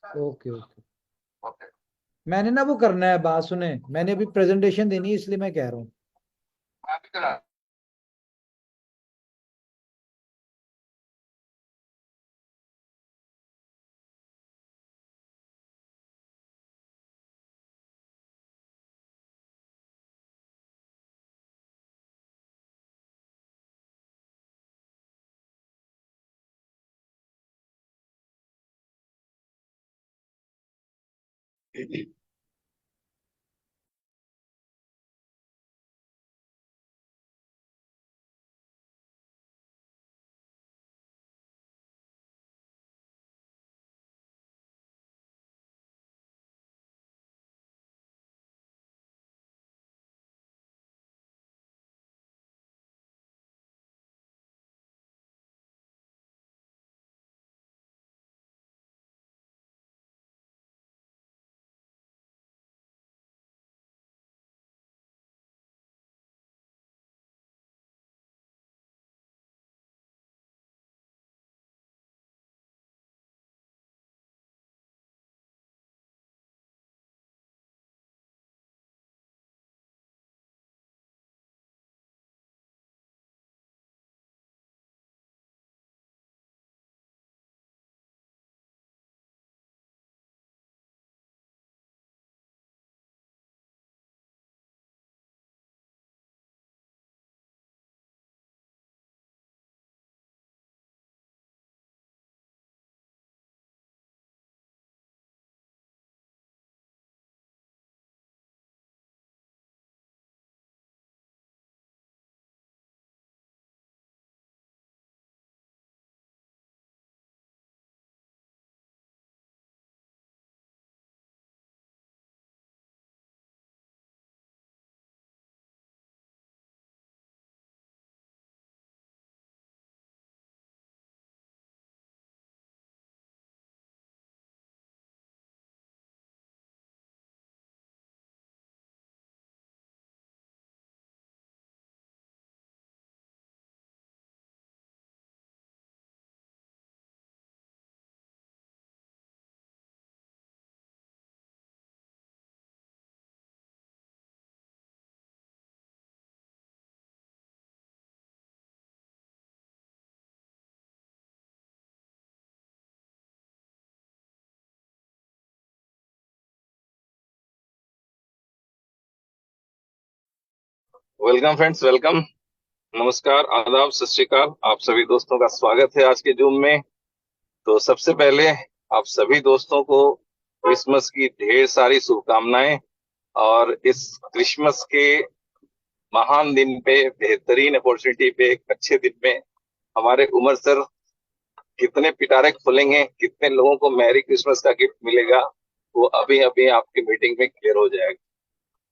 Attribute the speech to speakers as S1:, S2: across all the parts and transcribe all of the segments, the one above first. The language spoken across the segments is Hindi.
S1: Okay okay. मैंने ना वो करना है, बात सुने, मैंने अभी प्रेजेंटेशन देनी है, इसलिए मैं कह रहा हूँ।
S2: Welcome friends, welcome. नमस्कार, आदाब, सत श्री अकाल। आप सभी दोस्तों का स्वागत है आज के जूम में। तो सबसे पहले आप सभी दोस्तों को क्रिसमस की ढेर सारी शुभकामनाएं। और इस क्रिसमस के महान दिन पे, बेहतरीन अपॉर्चुनिटी पे, एक अच्छे दिन में हमारे उमर सर कितने पिटारे खोलेंगे, कितने लोगों को मैरी क्रिसमस का गिफ्ट मिलेगा, वो अभी अभी आपकी मीटिंग में क्लियर हो जाएगा।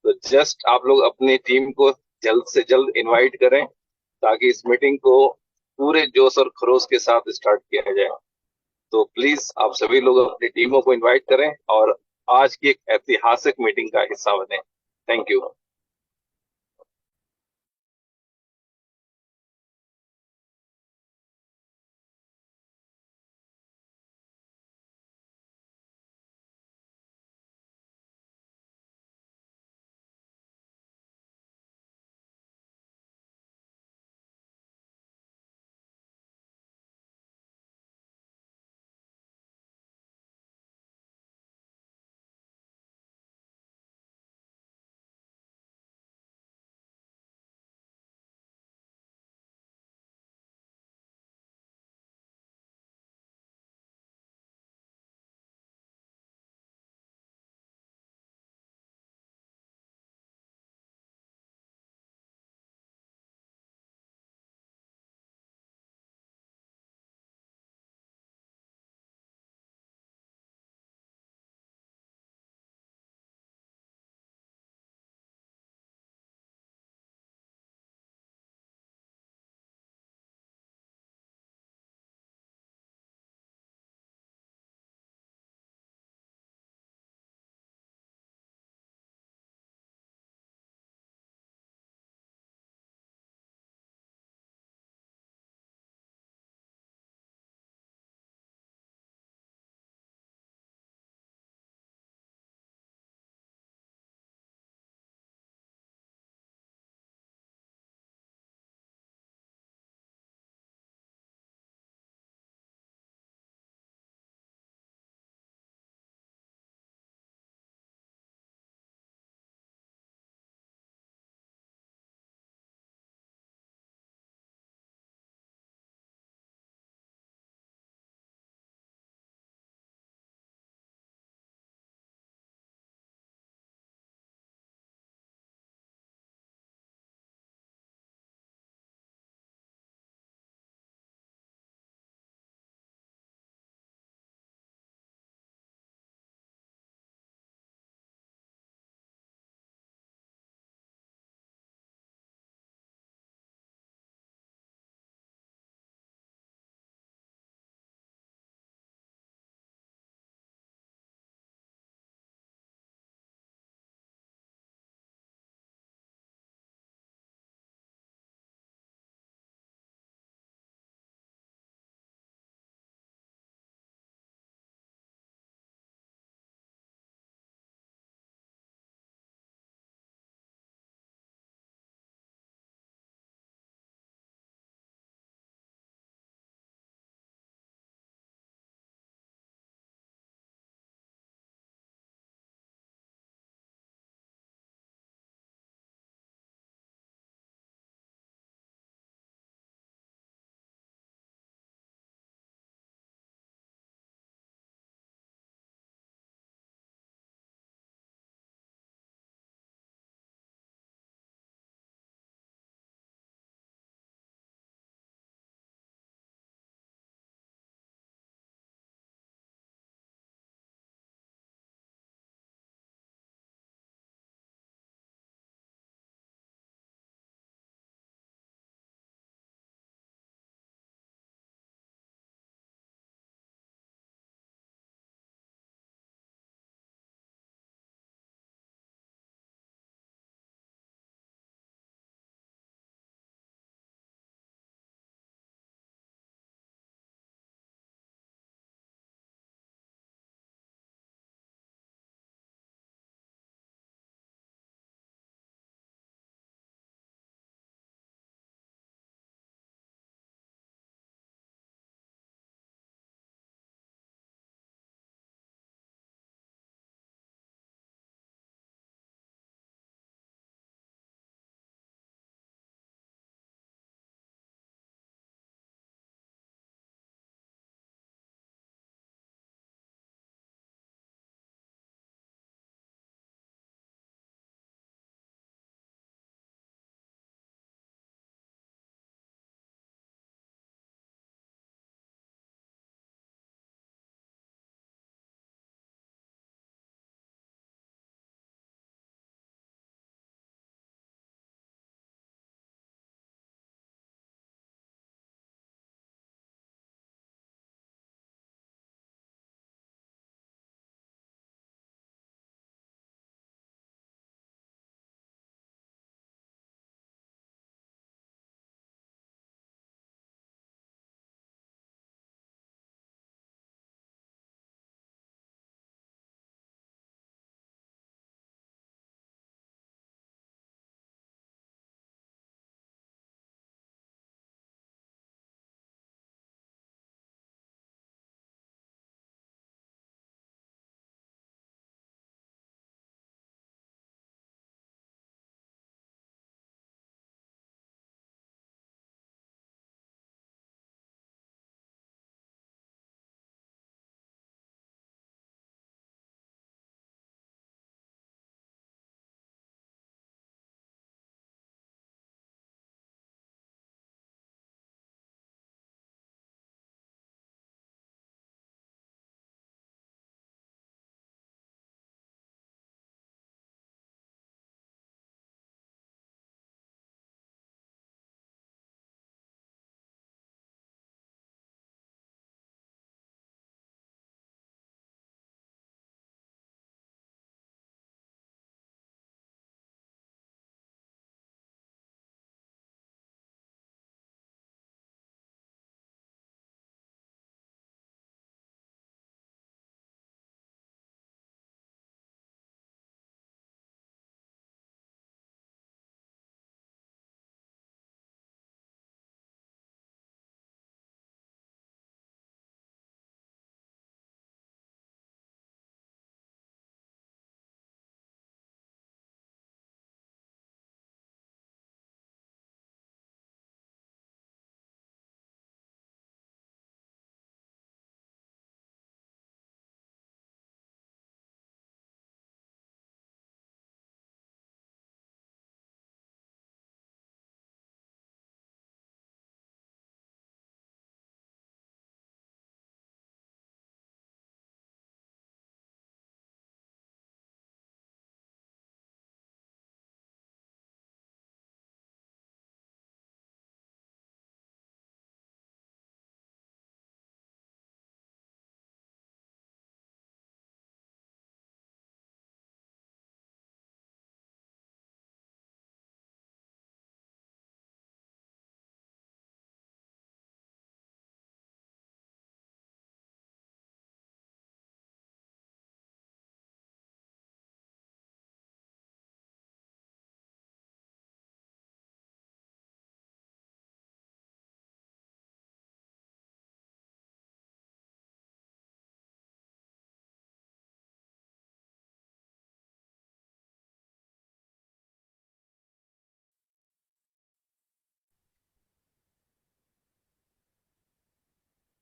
S2: तो जस्ट आप लोग अपनी टीम को जल्द से जल्द इनवाइट करें ताकि इस मीटिंग को पूरे जोश और खरोश के साथ स्टार्ट किया जाए। तो प्लीज आप सभी लोग अपनी टीमों को इनवाइट करें और आज की एक ऐतिहासिक मीटिंग का हिस्सा बने। Thank you.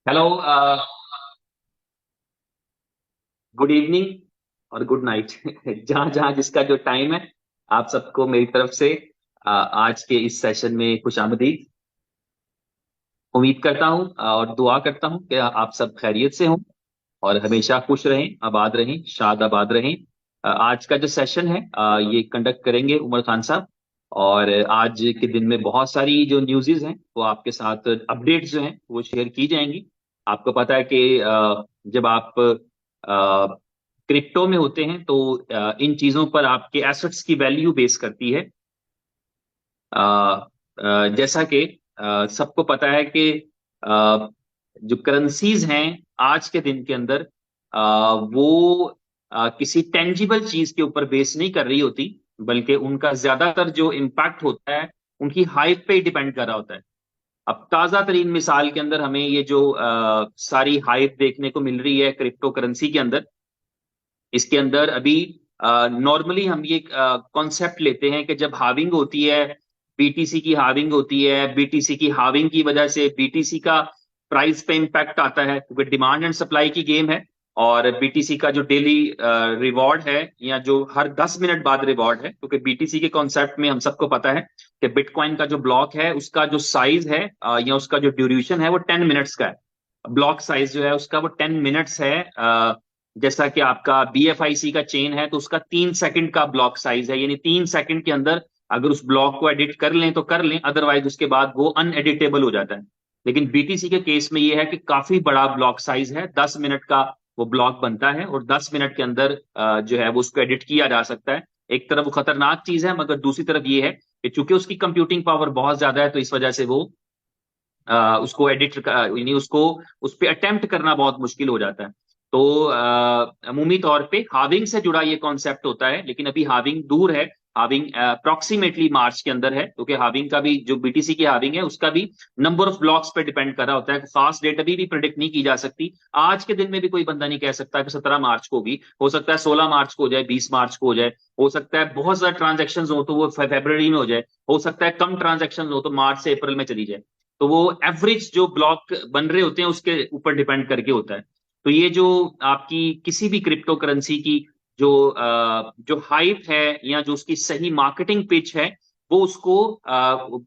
S3: Hello, good evening और गुड नाइट। जहां जहां जिसका जो टाइम है, आप सबको मेरी तरफ से आज के इस सेशन में खुश आमदीद। उम्मीद करता हूं और दुआ करता हूं कि आप सब खैरियत से हों और हमेशा खुश रहें, आबाद रहें, शाद आबाद रहें। आज का जो सेशन है ये कंडक्ट करेंगे उमर खान साहब। और आज के दिन में बहुत सारी जो न्यूज़ेस हैं वो आपके साथ अपडेट्स जो हैं वो शेयर की जाएंगी। आपको पता है कि जब आप क्रिप्टो में होते हैं तो इन चीजों पर आपके एसेट्स की वैल्यू बेस करती है। जैसा कि सबको पता है कि अ, जो करेंसीज हैं आज के दिन के अंदर वो किसी टेंजिबल चीज के ऊपर बेस नहीं कर रही होती, बल्कि उनका ज्यादातर जो इम्पैक्ट होता है उनकी हाइप पे डिपेंड कर रहा होता है। अब ताजा तरीन मिसाल के अंदर हमें ये जो सारी हाइप देखने को मिल रही है क्रिप्टो करेंसी के अंदर, इसके अंदर अभी नॉर्मली हम ये कॉन्सेप्ट लेते हैं कि जब हाविंग होती है, बीटीसी की हाविंग होती है, बीटीसी की हाविंग की वजह से बीटीसी का प्राइस पे इम्पैक्ट आता है क्योंकि डिमांड एंड सप्लाई की गेम है। और बीटीसी का जो डेली रिवॉर्ड है या जो हर 10 मिनट बाद रिवॉर्ड है, क्योंकि बीटीसी के कॉन्सेप्ट में हम सबको पता है कि बिटकॉइन का जो ब्लॉक है उसका जो साइज है या उसका जो ड्यूरेशन है वो 10 मिनट्स का है। ब्लॉक साइज जो है उसका वो 10 मिनट्स है। जैसा कि आपका बीएफआईसी का चेन है तो उसका 3 सेकंड का ब्लॉक साइज है, यानी 3 सेकंड के अंदर अगर उस ब्लॉक को एडिट कर लें तो कर लें, अदरवाइज उसके बाद वो अनएडिटेबल हो जाता है। लेकिन बीटीसी के केस में ये है कि काफी बड़ा ब्लॉक साइज है, 10 मिनट का वो ब्लॉक बनता है और 10 मिनट के अंदर जो है वो उसको एडिट किया जा सकता है। एक तरफ वो खतरनाक चीज है, मगर दूसरी तरफ ये है कि चूंकि उसकी कंप्यूटिंग पावर बहुत ज्यादा है तो इस वजह से वो उसको एडिट यानी उसको उस पर अटेम्प्ट करना बहुत मुश्किल हो जाता है। तो अमूमी तौर पे हाविंग से जुड़ा ये कॉन्सेप्ट होता है, लेकिन अभी हाविंग दूर है। हाविंग अप्रोक्सीमेटली मार्च के अंदर है, क्योंकि हाविंग का भी जो बीटीसी की हाविंग है उसका भी नंबर ऑफ ब्लॉक्स पे डिपेंड कर रहा होता है। फास्ट डेट अभी भी प्रिडिक्ट नहीं की जा सकती। आज के दिन में भी कोई बंदा नहीं कह सकता कि 17 मार्च को होगी, हो सकता है 16 मार्च को हो जाए, 20 मार्च को हो जाए, हो सकता है बहुत ज्यादा ट्रांजेक्शन हो तो वो फरवरी में हो जाए, हो सकता है कम ट्रांजेक्शन हो तो मार्च से अप्रैल में चली जाए। तो वो एवरेज जो ब्लॉक बन रहे होते हैं उसके ऊपर डिपेंड करके होता है। तो ये जो आपकी किसी भी क्रिप्टो करेंसी की जो हाइप है या जो उसकी सही मार्केटिंग पिच है वो उसको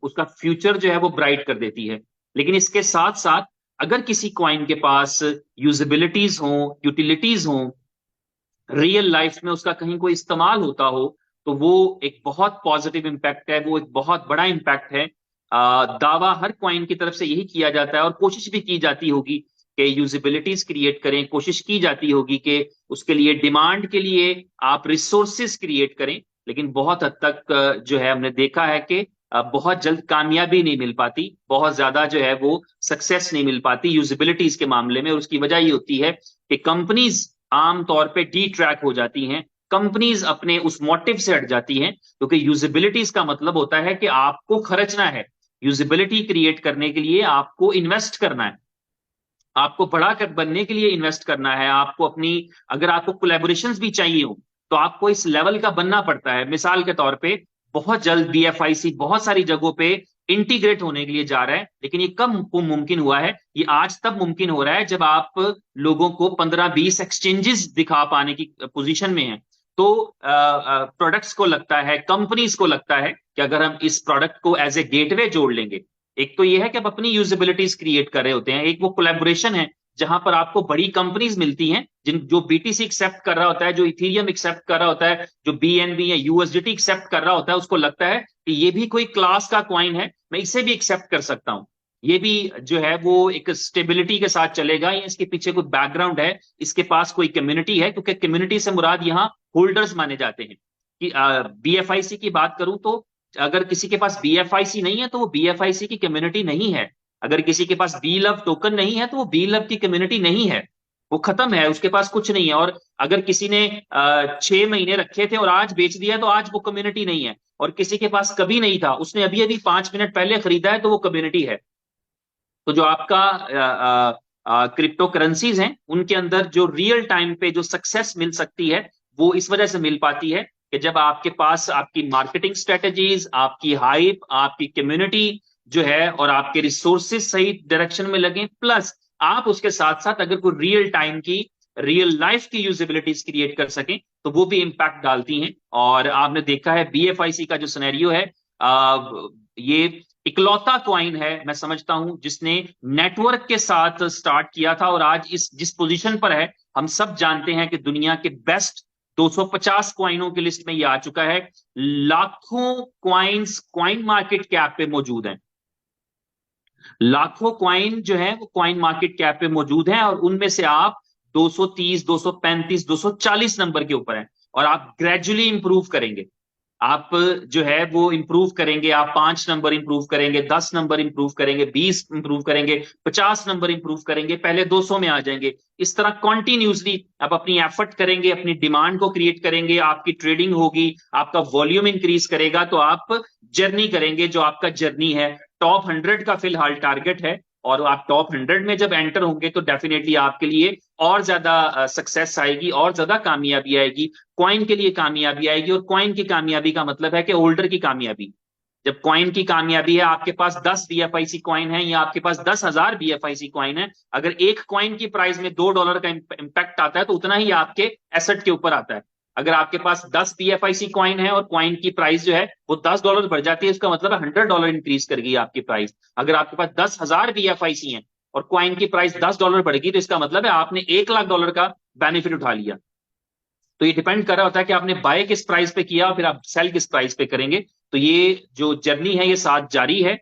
S3: उसका फ्यूचर जो है वो ब्राइट कर देती है। लेकिन इसके साथ साथ अगर किसी कॉइन के पास यूजिबिलिटीज हो, यूटिलिटीज हो, रियल लाइफ में उसका कहीं कोई इस्तेमाल होता हो, तो वो एक बहुत पॉजिटिव इम्पैक्ट है, वो एक बहुत बड़ा इम्पैक्ट है। दावा हर क्वाइन की तरफ से यही किया जाता है और कोशिश भी की जाती होगी कि यूजिबिलिटीज क्रिएट करें, कोशिश की जाती होगी कि उसके लिए डिमांड के लिए आप रिसोर्सेज क्रिएट करें। लेकिन बहुत हद तक जो है हमने देखा है कि बहुत जल्द कामयाबी नहीं मिल पाती, बहुत ज्यादा जो है वो सक्सेस नहीं मिल पाती यूजिबिलिटीज के मामले में। और उसकी वजह ये होती है कि कंपनीज आमतौर पे डी ट्रैक हो जाती हैं, कंपनीज अपने उस मोटिव से हट जाती हैं, क्योंकि यूजिबिलिटीज का मतलब होता है कि आपको खर्चना है, यूजिबिलिटी क्रिएट करने के लिए आपको इन्वेस्ट करना है, आपको बड़ा कर बनने के लिए इन्वेस्ट करना है, आपको अपनी अगर आपको कोलैबोरेशंस भी चाहिए हो तो आपको इस लेवल का बनना पड़ता है। मिसाल के तौर पे बहुत जल्द बीएफआईसी बहुत सारी जगहों पे इंटीग्रेट होने के लिए जा रहा है, लेकिन ये कब मुमकिन हुआ है? ये आज तब मुमकिन हो रहा है जब आप लोगों को 15-20 एक्सचेंजेस दिखा पाने की पोजीशन में है। तो प्रोडक्ट्स को लगता है, कंपनीज को लगता है कि अगर हम इस प्रोडक्ट को एज ए गेटवे जोड़ लेंगे, एक तो ये है कि आप अपनी यूजिबिलिटीज क्रिएट कर रहे होते हैं, एक वो कोलैबोरेशन है जहां पर आपको बड़ी कंपनीज मिलती हैं जिन जो बीटीसी एक्सेप्ट कर रहा होता है, जो इथीरियम एक्सेप्ट कर रहा होता है, जो बीएनबी या यूएसडीटी एक्सेप्ट कर रहा होता है, उसको लगता है कि ये भी कोई क्लास का क्वाइन है, मैं इसे भी एक्सेप्ट कर सकता हूं। ये भी जो है वो एक स्टेबिलिटी के साथ चलेगा या इसके पीछे कोई बैकग्राउंड है, इसके पास कोई कम्युनिटी है, क्योंकि कम्युनिटी से मुराद यहाँ होल्डर्स माने जाते हैं। कि बीएफआईसी की बात करूं तो अगर किसी के पास बीएफआईसी नहीं है तो वो बीएफआईसी की कम्युनिटी नहीं है। अगर किसी के पास बी लव टोकन नहीं है तो वो बी लव की कम्युनिटी नहीं है, वो खत्म है, उसके पास कुछ नहीं है। और अगर किसी ने 6 महीने रखे थे और आज बेच दिया तो आज वो कम्युनिटी नहीं है। और किसी के पास कभी नहीं था, उसने अभी अभी 5 मिनट पहले खरीदा है तो वो कम्युनिटी है। तो जो आपका क्रिप्टो करेंसीज हैं उनके अंदर जो रियल टाइम पे जो सक्सेस मिल सकती है वो इस वजह से मिल पाती है कि जब आपके पास आपकी मार्केटिंग स्ट्रेटजीज, आपकी हाइप, आपकी कम्युनिटी जो है और आपके रिसोर्सेज सही डायरेक्शन में लगे, प्लस आप उसके साथ साथ अगर कोई रियल टाइम की, रियल लाइफ की यूजेबिलिटीज क्रिएट कर सकें तो वो भी इम्पैक्ट डालती हैं। और आपने देखा है BFIC का जो सिनेरियो है, ये इकलौता कॉइन है मैं समझता हूं जिसने नेटवर्क के साथ स्टार्ट किया था, और आज इस जिस पोजीशन पर है, हम सब जानते हैं कि दुनिया के बेस्ट 250 क्वाइनों की लिस्ट में ये आ चुका है। लाखों क्वाइंस क्वाइन मार्केट कैप पे मौजूद हैं, लाखों क्वाइन जो है वो क्वाइन मार्केट कैप पे मौजूद हैं, और उनमें से आप 230, 235, 240 नंबर के ऊपर हैं, और आप ग्रेजुअली इंप्रूव करेंगे। आप जो है वो इंप्रूव करेंगे, आप 5 नंबर इंप्रूव करेंगे, 10 नंबर इंप्रूव करेंगे, 20 इंप्रूव करेंगे, 50 नंबर इंप्रूव करेंगे, पहले 200 में आ जाएंगे। इस तरह कॉन्टिन्यूसली आप अपनी एफर्ट करेंगे, अपनी डिमांड को क्रिएट करेंगे, आपकी ट्रेडिंग होगी, आपका वॉल्यूम इंक्रीज करेगा, तो आप जर्नी करेंगे। जो आपका जर्नी है टॉप 100 का फिलहाल टारगेट है, और आप टॉप 100 में जब एंटर होंगे तो डेफिनेटली आपके लिए और ज्यादा सक्सेस आएगी, और ज्यादा कामयाबी आएगी, कॉइन के लिए कामयाबी आएगी। और कॉइन की कामयाबी का मतलब है कि होल्डर की कामयाबी। जब कॉइन की कामयाबी है, आपके पास 10 BFIC कॉइन है या आपके पास 10,000 BFIC कॉइन है, अगर एक कॉइन की प्राइस में $2 का इंपैक्ट आता है तो उतना ही आपके एसेट के ऊपर आता है। अगर आपके पास 10 BFIC कॉइन है और कॉइन की प्राइस जो है वो $10 बढ़ जाती है, इसका मतलब है $100 इंक्रीज कर गई आपकी प्राइस। अगर आपके पास 10,000 BFIC है और कॉइन की प्राइस $10 बढ़ गई, तो इसका मतलब है आपने $1,00,000 का बेनिफिट उठा लिया। तो ये डिपेंड कर रहा होता है कि आपने बाय किस प्राइस पे किया और फिर आप सेल किस प्राइस पे करेंगे। तो ये जो जर्नी है ये साथ जारी है,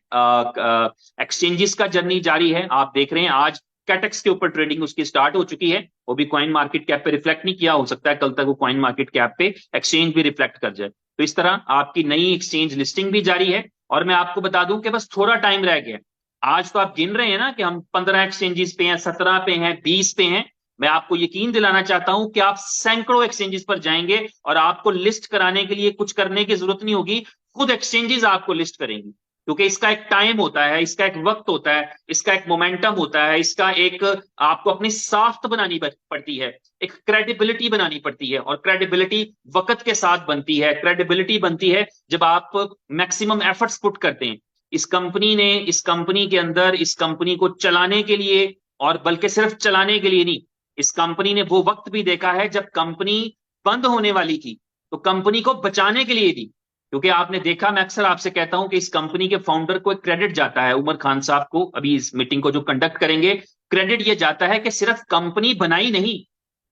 S3: एक्सचेंजेस का जर्नी जारी है। आप देख रहे हैं आज कैटेक्स के ऊपर ट्रेडिंग उसकी स्टार्ट हो चुकी है, वो भी कॉइन मार्केट कैप पे रिफ्लेक्ट नहीं किया, हो सकता है कल तक वो कॉइन मार्केट कैप पे एक्सचेंज भी रिफ्लेक्ट कर जाए। तो इस तरह आपकी नई एक्सचेंज लिस्टिंग भी जारी है। और मैं आपको बता दूं कि बस थोड़ा टाइम रह गया। आज तो आप गिन रहे हैं ना कि हम 15 एक्सचेंजेस पे हैं, 17 पे हैं, 20 पे हैं। मैं आपको यकीन दिलाना चाहता हूं कि आप सैकड़ों एक्सचेंजेस पर जाएंगे और आपको लिस्ट कराने के लिए कुछ करने की जरूरत नहीं होगी, खुद एक्सचेंजेस आपको लिस्ट करेंगी। क्योंकि इसका एक टाइम होता है, इसका एक वक्त होता है, इसका एक मोमेंटम होता है, इसका एक आपको अपनी साख्त बनानी पड़ती है, एक क्रेडिबिलिटी बनानी पड़ती है। और क्रेडिबिलिटी वक्त के साथ बनती है, क्रेडिबिलिटी बनती है जब आप मैक्सिमम एफर्ट्स पुट करते हैं। इस कंपनी ने, इस कंपनी के अंदर, इस कंपनी को चलाने के लिए, और बल्कि सिर्फ चलाने के लिए नहीं, इस कंपनी ने वो वक्त भी देखा है जब कंपनी बंद होने वाली थी, तो कंपनी को बचाने के लिए दी। क्योंकि आपने देखा, मैं अक्सर आपसे कहता हूं कि इस कंपनी के फाउंडर को एक क्रेडिट जाता है, उमर खान साहब को, अभी इस मीटिंग को जो कंडक्ट करेंगे, क्रेडिट ये जाता है कि सिर्फ कंपनी बनाई नहीं,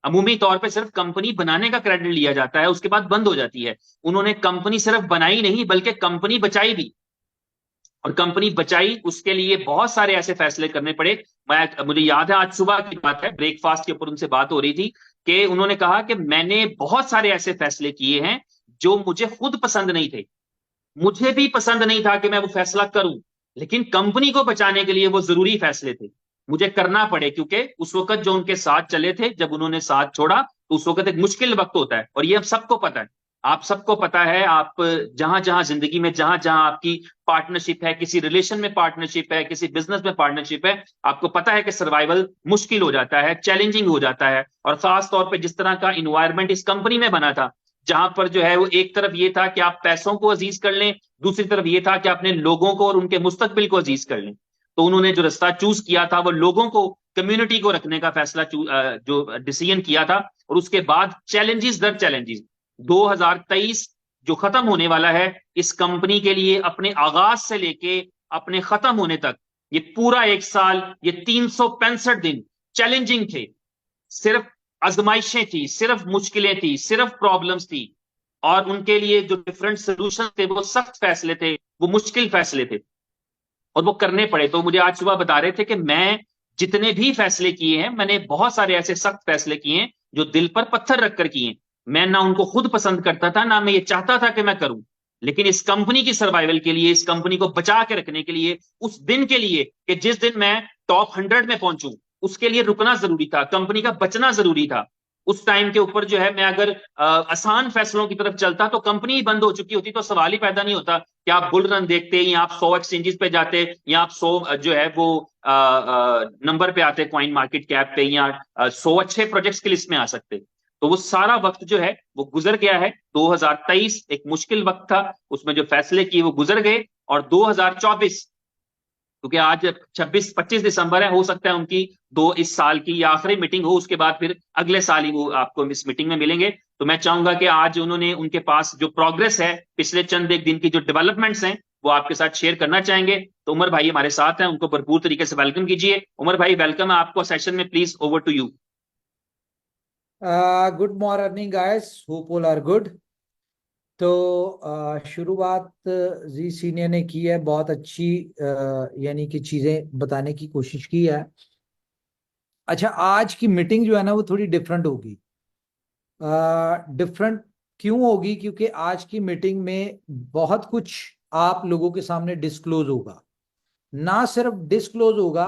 S3: अमूमी तौर पे सिर्फ कंपनी बनाने का क्रेडिट लिया जाता है, उसके बाद बंद हो जाती है। उन्होंने कंपनी सिर्फ बनाई नहीं बल्कि कंपनी बचाई भी, और कंपनी बचाई उसके लिए बहुत सारे ऐसे फैसले करने पड़े। मुझे याद है आज सुबह की बात है, ब्रेकफास्ट के ऊपर उनसे बात हो रही थी कि उन्होंने कहा कि मैंने बहुत सारे ऐसे फैसले किए हैं जो मुझे खुद पसंद नहीं थे, मुझे भी पसंद नहीं था कि मैं वो फैसला करूं, लेकिन कंपनी को बचाने के लिए वो जरूरी फैसले थे, मुझे करना पड़े। क्योंकि उस वक्त जो उनके साथ चले थे, जब उन्होंने साथ छोड़ा तो उस वक्त एक मुश्किल वक्त होता है, और ये अब सबको पता है, आप सबको पता है। आप जहां जहां जिंदगी में, जहां जहां आपकी पार्टनरशिप है, किसी रिलेशन में पार्टनरशिप है, किसी बिजनेस में पार्टनरशिप है, आपको पता है कि सर्वाइवल मुश्किल हो जाता है, चैलेंजिंग हो जाता है। और खास तौर पे जिस तरह का इन्वायरमेंट इस कंपनी में बना था, जहां पर जो है वो एक तरफ ये था कि आप पैसों को अजीज कर लें, दूसरी तरफ ये था कि अपने लोगों को और उनके मुस्तकबिल को अजीज कर लें। तो उन्होंने जो रास्ता चूज किया था वो लोगों को, कम्युनिटी को रखने का फैसला जो डिसीजन किया था। और उसके बाद चैलेंजेस दर चैलेंजेस, 2023 जो खत्म होने वाला है, इस कंपनी के लिए अपने आगाज से लेके अपने खत्म होने तक, ये पूरा एक साल, ये 365 दिन चैलेंजिंग थे, सिर्फ आजमाइशें थी, सिर्फ मुश्किलें थी, सिर्फ प्रॉब्लम्स थी। और उनके लिए जो डिफरेंट सोल्यूशन थे वो सख्त फैसले थे, वो मुश्किल फैसले थे, और वो करने पड़े। तो मुझे आज सुबह बता रहे थे कि मैं जितने भी फैसले किए हैं, मैंने बहुत सारे ऐसे सख्त फैसले किए हैं जो दिल पर पत्थर रखकर किए हैं। मैं ना उनको खुद पसंद करता था, ना मैं ये चाहता था कि मैं करूं, लेकिन इस कंपनी की सर्वाइवल के लिए, इस कंपनी को बचा के रखने के लिए, उस दिन के लिए कि जिस दिन मैं टॉप 100 में पहुंचूं, उसके लिए रुकना जरूरी था, कंपनी का बचना जरूरी था। उस टाइम के ऊपर जो है, मैं अगर आसान फैसलों की तरफ चलता तो कंपनी ही बंद हो चुकी होती, तो सवाल ही पैदा नहीं होता कि आप बुल रन देखते, या आप 100 एक्सचेंजेस पे जाते, या आप 100 जो है वो नंबर पे आते कॉइन मार्केट कैप पे, या 100 अच्छे प्रोजेक्ट्स की लिस्ट में आ सकते। तो वो सारा वक्त जो है वो गुजर गया है। 2023 एक मुश्किल वक्त था, उसमें जो फैसले किए वो गुजर गए, और 2024 क्योंकि आज 26-25 दिसंबर है, हो सकता है उनकी इस साल की या आखिरी मीटिंग हो, उसके बाद फिर अगले साल ही वो आपको इस मीटिंग में मिलेंगे। तो मैं चाहूंगा कि आज उन्होंने उनके पास जो प्रोग्रेस है पिछले चंद एक दिन की, जो डेवलपमेंट्स हैं, वो आपके साथ शेयर करना चाहेंगे। तो उमर भाई हमारे साथ हैं, उनको भरपूर तरीके से वेलकम कीजिए। उमर भाई वेलकम है आपको सेशन में, please over to you.
S1: Good morning guys, hope all are good. तो शुरुआत जी सीनियर ने की है, बहुत अच्छी यानी कि चीजें बताने की कोशिश की है। अच्छा, आज की मीटिंग जो है ना वो थोड़ी डिफरेंट होगी। डिफरेंट क्यों होगी? क्योंकि आज की मीटिंग में बहुत कुछ आप लोगों के सामने डिस्क्लोज होगा। ना सिर्फ डिस्क्लोज होगा,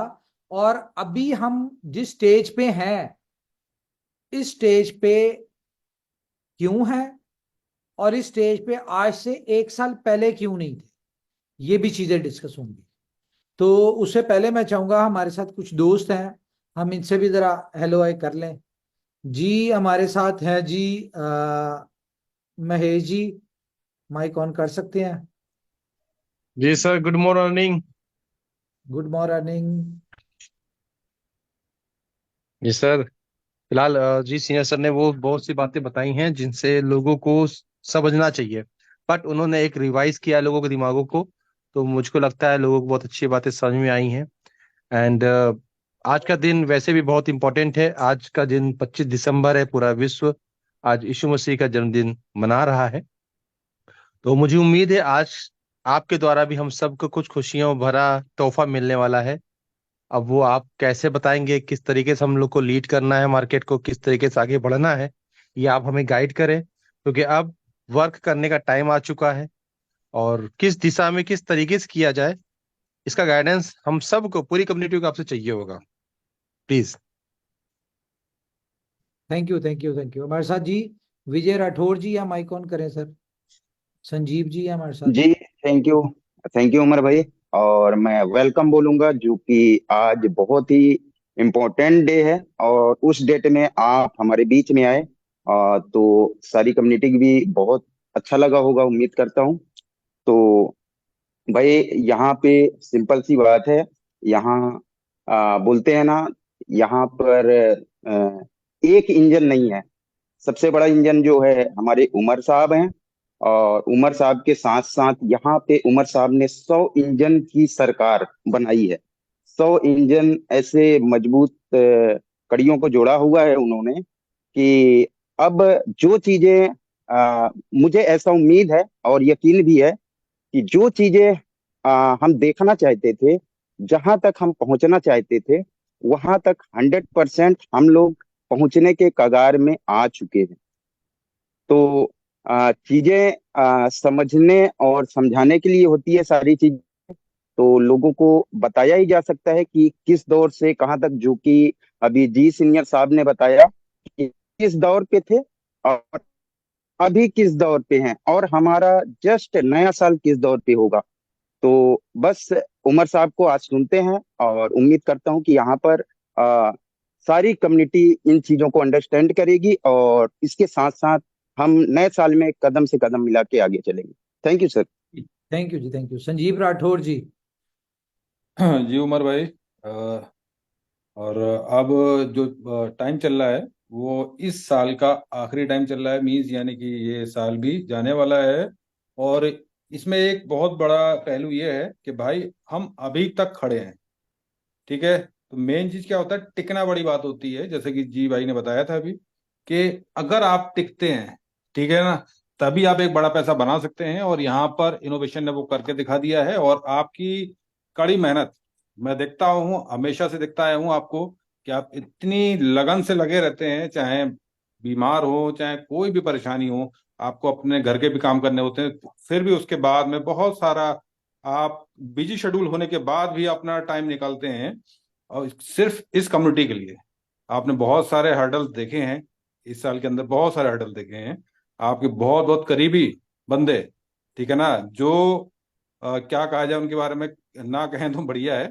S1: और अभी हम जिस स्टेज पे हैं, इस स्टेज पे क्यों है, और इस स्टेज पे आज से 1 साल पहले क्यों नहीं थे, ये भी चीजें डिस्कस होंगी। तो उससे पहले मैं चाहूंगा, हमारे साथ कुछ दोस्त हैं, हम इनसे भी जरा हेलो हाय कर लें। जी हमारे साथ है जी महेश जी, माइक ऑन कर सकते हैं?
S4: जी sir, good morning.
S1: Good morning.
S4: जी सर, फिलहाल जी सीनियर सर ने वो बहुत सी बातें बताई हैं जिनसे लोगों को समझना चाहिए, बट उन्होंने एक रिवाइज किया लोगों के दिमागों को। तो मुझको लगता है लोगों को बहुत अच्छी बातें समझ में आई हैं। एंड आज का दिन वैसे भी बहुत इंपॉर्टेंट है। आज का दिन 25 दिसंबर है। पूरा विश्व आज यीशु मसीह का जन्मदिन मना रहा है। तो मुझे उम्मीद है आज आपके द्वारा भी हम सबको कुछ खुशियों भरा तोहफा मिलने वाला है। अब वो आप कैसे बताएंगे, किस तरीके से हम लोग को लीड करना है, मार्केट को किस तरीके से आगे बढ़ना है, ये आप हमें गाइड करें, क्योंकि अब वर्क करने का टाइम आ चुका है। और किस दिशा में किस तरीके से किया जाए, इसका गाइडेंस हम सबको, पूरी कम्युनिटी को आपसे चाहिए होगा। Please.
S1: Thank you, thank you, thank you. हमारे साथ जी विजय राठौर जी, या माइक ऑन करें सर? संजीव जी है हमारे साथ।
S5: जी, थैंक यू उमर भाई। और मैं वेलकम बोलूंगा, जो कि आज बहुत ही इम्पोर्टेंट डे है, और उस डेट में आप हमारे बीच में आए, तो सारी कम्युनिटी की भी बहुत अच्छा लगा होगा, उम्मीद करता हूँ। तो भाई, यहाँ पे सिंपल सी बात है। यहाँ बोलते हैं ना, यहाँ पर एक इंजन नहीं है। सबसे बड़ा इंजन जो है हमारे उमर साहब हैं, और उमर साहब के साथ साथ यहाँ पे उमर साहब ने 100 इंजन की सरकार बनाई है। 100 इंजन ऐसे मजबूत कड़ियों को जोड़ा हुआ है उन्होंने, कि अब जो चीजें मुझे ऐसा उम्मीद है और यकीन भी है कि जो चीजें हम देखना चाहते थे, जहां तक हम पहुंचना चाहते थे, वहां तक 100% हम लोग पहुंचने के कगार में आ चुके हैं। तो चीजें समझने और समझाने के लिए होती है सारी चीज। तो लोगों को बताया ही जा सकता है कि किस दौर से कहाँ तक, जो कि अभी जी सीनियर साहब ने बताया कि किस दौर पे थे और अभी किस दौर पे हैं, और हमारा जस्ट नया साल किस दौर पे होगा। तो बस उमर साहब को आज सुनते हैं, और उम्मीद करता हूं कि यहाँ पर आ, सारी कम्युनिटी इन चीजों को अंडरस्टैंड करेगी, और इसके साथ साथ हम नए साल में कदम से कदम मिला के आगे चलेंगे। Thank you sir.
S1: Thank you जी, थैंक यू। संजीव राठौर जी।
S6: जी उमर भाई, और अब जो टाइम चल रहा है वो इस साल का आखिरी टाइम चल रहा है, मीन्स यानी कि ये साल भी जाने वाला है। और इसमें एक बहुत बड़ा पहलू ये है कि भाई हम अभी तक खड़े हैं। ठीक है, तो मेन चीज क्या होता है, टिकना बड़ी बात होती है, जैसे कि जी भाई ने बताया था अभी, कि अगर आप टिकते हैं, ठीक है ना, तभी आप एक बड़ा पैसा बना सकते हैं। और यहाँ पर इनोवेशन ने वो करके दिखा दिया है, और आपकी कड़ी मेहनत, मैं देखता हूँ, हमेशा से देखता आया हूँ आपको, कि आप इतनी लगन से लगे रहते हैं, चाहे बीमार हो चाहे कोई भी परेशानी हो, आपको अपने घर के भी काम करने होते हैं, फिर भी उसके बाद में बहुत सारा आप बिजी शेड्यूल होने के बाद भी अपना टाइम निकालते हैं, और सिर्फ इस कम्युनिटी के लिए। आपने बहुत सारे हर्डल्स देखे हैं इस साल के अंदर, बहुत सारे हर्डल देखे हैं। आपके बहुत बहुत करीबी बंदे, ठीक है ना, जो क्या कहा जाए उनके बारे में, ना कहें तो बढ़िया है।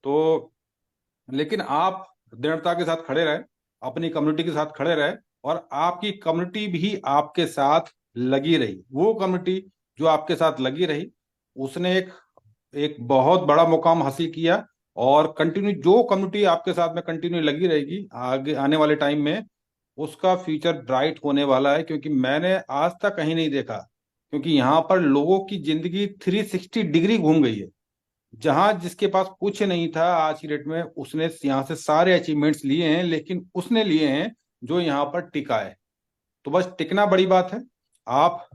S6: तो लेकिन आप दृढ़ता के साथ खड़े रहे, अपनी कम्युनिटी के साथ खड़े रहे, और आपकी कम्युनिटी भी आपके साथ लगी रही। वो कम्युनिटी जो आपके साथ लगी रही, उसने एक एक बहुत बड़ा मुकाम हासिल किया, और कंटिन्यू जो कम्युनिटी आपके साथ में कंटिन्यू लगी रहेगी आगे आने वाले टाइम में, उसका फ्यूचर ब्राइट होने वाला है। क्योंकि मैंने आज तक कहीं नहीं देखा, क्योंकि यहाँ पर लोगों की जिंदगी 360 डिग्री घूम गई है। जहां जिसके पास कुछ नहीं था आज की डेट में, उसने यहाँ से सारे अचीवमेंट्स लिए हैं, लेकिन उसने लिए हैं जो यहाँ पर टिका है। तो बस टिकना बड़ी बात है। आप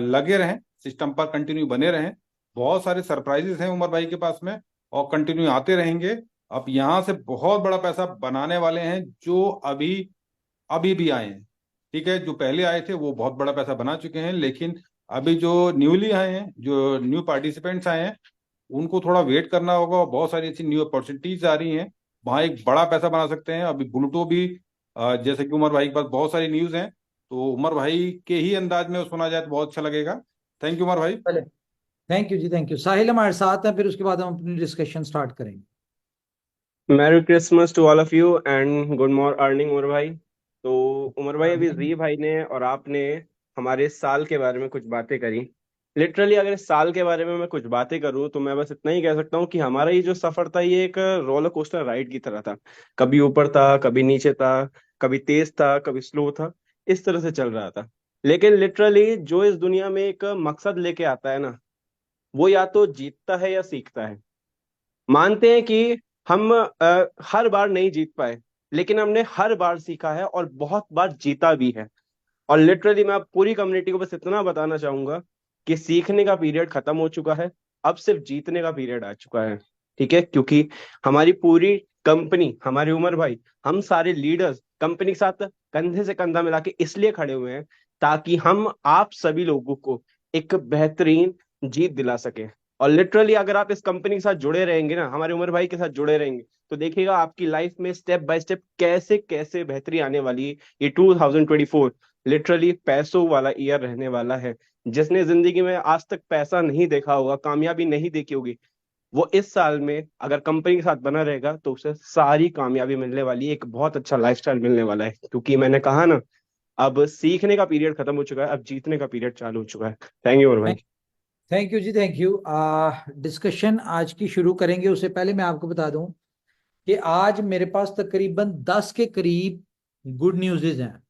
S6: लगे रहें, सिस्टम पर कंटिन्यू बने रहें। बहुत सारे सरप्राइजेस हैं उमर भाई के पास में, और कंटिन्यू आते रहेंगे। आप यहाँ से बहुत बड़ा पैसा बनाने वाले हैं, जो अभी अभी भी आए हैं। ठीक है, जो पहले आए थे वो बहुत बड़ा पैसा बना चुके हैं, लेकिन अभी जो न्यूली आए हैं, जो न्यू पार्टिसिपेंट्स आए हैं, उनको थोड़ा वेट करना होगा। और बहुत सारी ऐसी न्यू अपॉर्चुनिटीज आ रही हैं, वहाँ एक बड़ा पैसा बना सकते हैं। अभी ब्लूटो भी जैसे कि उमर भाई के पास बहुत सारी न्यूज हैं, तो उमर भाई के ही अंदाज में सुना जाए तो बहुत अच्छा लगेगा। थैंक यू उमर भाई।
S1: चले, थैंक यू जी, थैंक यू। साहिल हमारे साथ है, फिर उसके बाद हम अपनी डिस्कशन स्टार्ट करेंगे।
S7: Merry Christmas to all of you and good morning अर्निंग उमर भाई। तो उमर भाई, अभी जी भाई ने और आपने हमारे इस साल के बारे में कुछ बातें करी। लिटरली अगर इस साल के बारे में मैं कुछ बातें करूं तो मैं बस इतना ही कह सकता हूं कि हमारा ये जो सफर था ये एक रोलर कोस्टर राइड की तरह था। कभी ऊपर था, कभी नीचे था, कभी तेज था, कभी स्लो था, इस तरह से चल रहा था। लेकिन लिटरली जो इस दुनिया में एक मकसद लेके आता है ना, वो या तो जीतता है या सीखता है। मानते हैं कि हम हर बार नहीं जीत पाए, लेकिन हमने हर बार सीखा है और बहुत बार जीता भी है। और लिटरली मैं अब पूरी कम्युनिटी को बस इतना बताना चाहूंगा कि सीखने का पीरियड खत्म हो चुका है, अब सिर्फ जीतने का पीरियड आ चुका है। ठीक है, क्योंकि हमारी पूरी कंपनी, हमारे उमर भाई, हम सारे लीडर्स कंपनी के साथ कंधे से कंधा मिला के इसलिए खड़े हुए हैं ताकि हम आप सभी लोगों को एक बेहतरीन जीत दिला सके। और लिटरली अगर आप इस कंपनी के साथ जुड़े रहेंगे ना, हमारे उमर भाई के साथ जुड़े रहेंगे, तो देखिएगा आपकी लाइफ में स्टेप बाय स्टेप कैसे कैसे बेहतरी आने वाली है। ये 2024 लिटरली पैसों वाला ईयर रहने वाला है। जिसने जिंदगी में आज तक पैसा नहीं देखा होगा, कामयाबी नहीं देखी होगी, वो इस साल में अगर कंपनी के साथ बना रहेगा तो उसे सारी कामयाबी मिलने वाली है, एक बहुत अच्छा लाइफस्टाइल मिलने वाला है। क्योंकि मैंने कहा ना, अब सीखने का पीरियड खत्म हो चुका है, अब जीतने का पीरियड चालू हो चुका है। थैंक यू और भाई।
S1: थैंक यू जी, थैंक यू। डिस्कशन आज की शुरू करेंगे, उससे पहले मैं आपको बता दूं कि आज मेरे पास तकरीबन 10 के करीब गुड न्यूज़ हैं,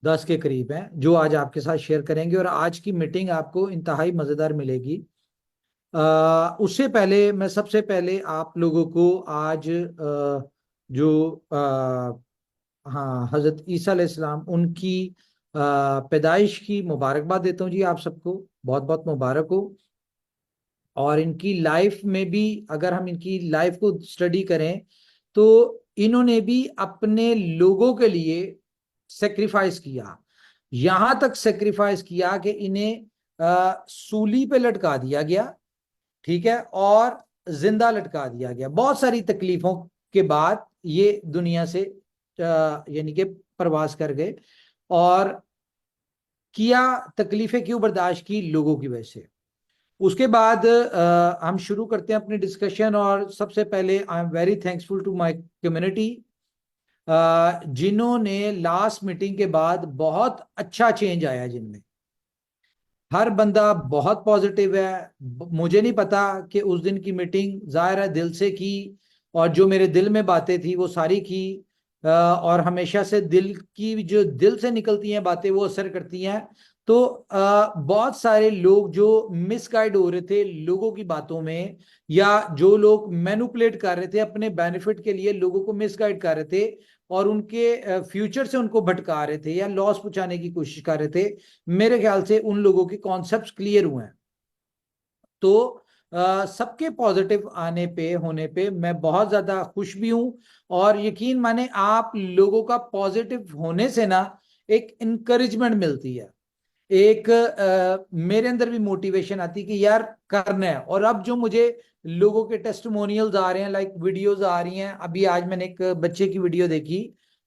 S1: 10 के करीब हैं जो आज आपके साथ शेयर करेंगे। और आज की मीटिंग आपको इंतहाई मज़ेदार मिलेगी। उससे पहले मैं सबसे पहले आप लोगों को आज जो हाँ, हजरत ईसा अलैहिस्सलाम उनकी पैदाइश की मुबारकबाद देता हूँ जी। आप सबको बहुत बहुत मुबारक हो। और इनकी लाइफ में भी अगर हम इनकी लाइफ को स्टडी करें तो इन्होंने भी अपने लोगों के लिए सेक्रीफाइस किया, यहां तक सेक्रीफाइस किया कि इन्हें सूली पे लटका दिया गया, ठीक है, और जिंदा लटका दिया गया। बहुत सारी तकलीफों के बाद ये दुनिया से यानी कि प्रवास कर गए। और किया, तकलीफें क्यों बर्दाश्त की? लोगों की वजह से। उसके बाद हम शुरू करते हैं अपनी डिस्कशन। और सबसे पहले I am very thanksful to my community, जिन्होंने लास्ट मीटिंग के बाद बहुत अच्छा चेंज आया, जिनमें हर बंदा बहुत पॉजिटिव है। मुझे नहीं पता कि उस दिन की मीटिंग जाहिर है दिल से की, और जो मेरे दिल में बातें थी वो सारी की। और हमेशा से दिल की जो दिल से निकलती हैं बातें वो असर करती हैं। तो बहुत सारे लोग जो मिसगाइड हो रहे थे लोगों की बातों में, या जो लोग मैनिपुलेट कर रहे थे अपने बेनिफिट के लिए, लोगों को मिसगाइड कर रहे थे और उनके फ्यूचर से उनको भटका रहे थे या लॉस पहुंचाने की कोशिश कर रहे थे, मेरे ख्याल से उन लोगों के कॉन्सेप्ट्स क्लियर हुए हैं। तो सबके पॉजिटिव आने पे होने पे मैं बहुत ज्यादा खुश भी हूं। और यकीन माने, आप लोगों का पॉजिटिव होने से ना एक इंकरेजमेंट मिलती है, एक मेरे अंदर भी मोटिवेशन आती कि यार करना है। और अब जो मुझे लोगों के टेस्टिमोनियल्स आ रहे हैं, लाइक वीडियोस आ रही हैं, अभी आज मैंने एक बच्चे की वीडियो देखी,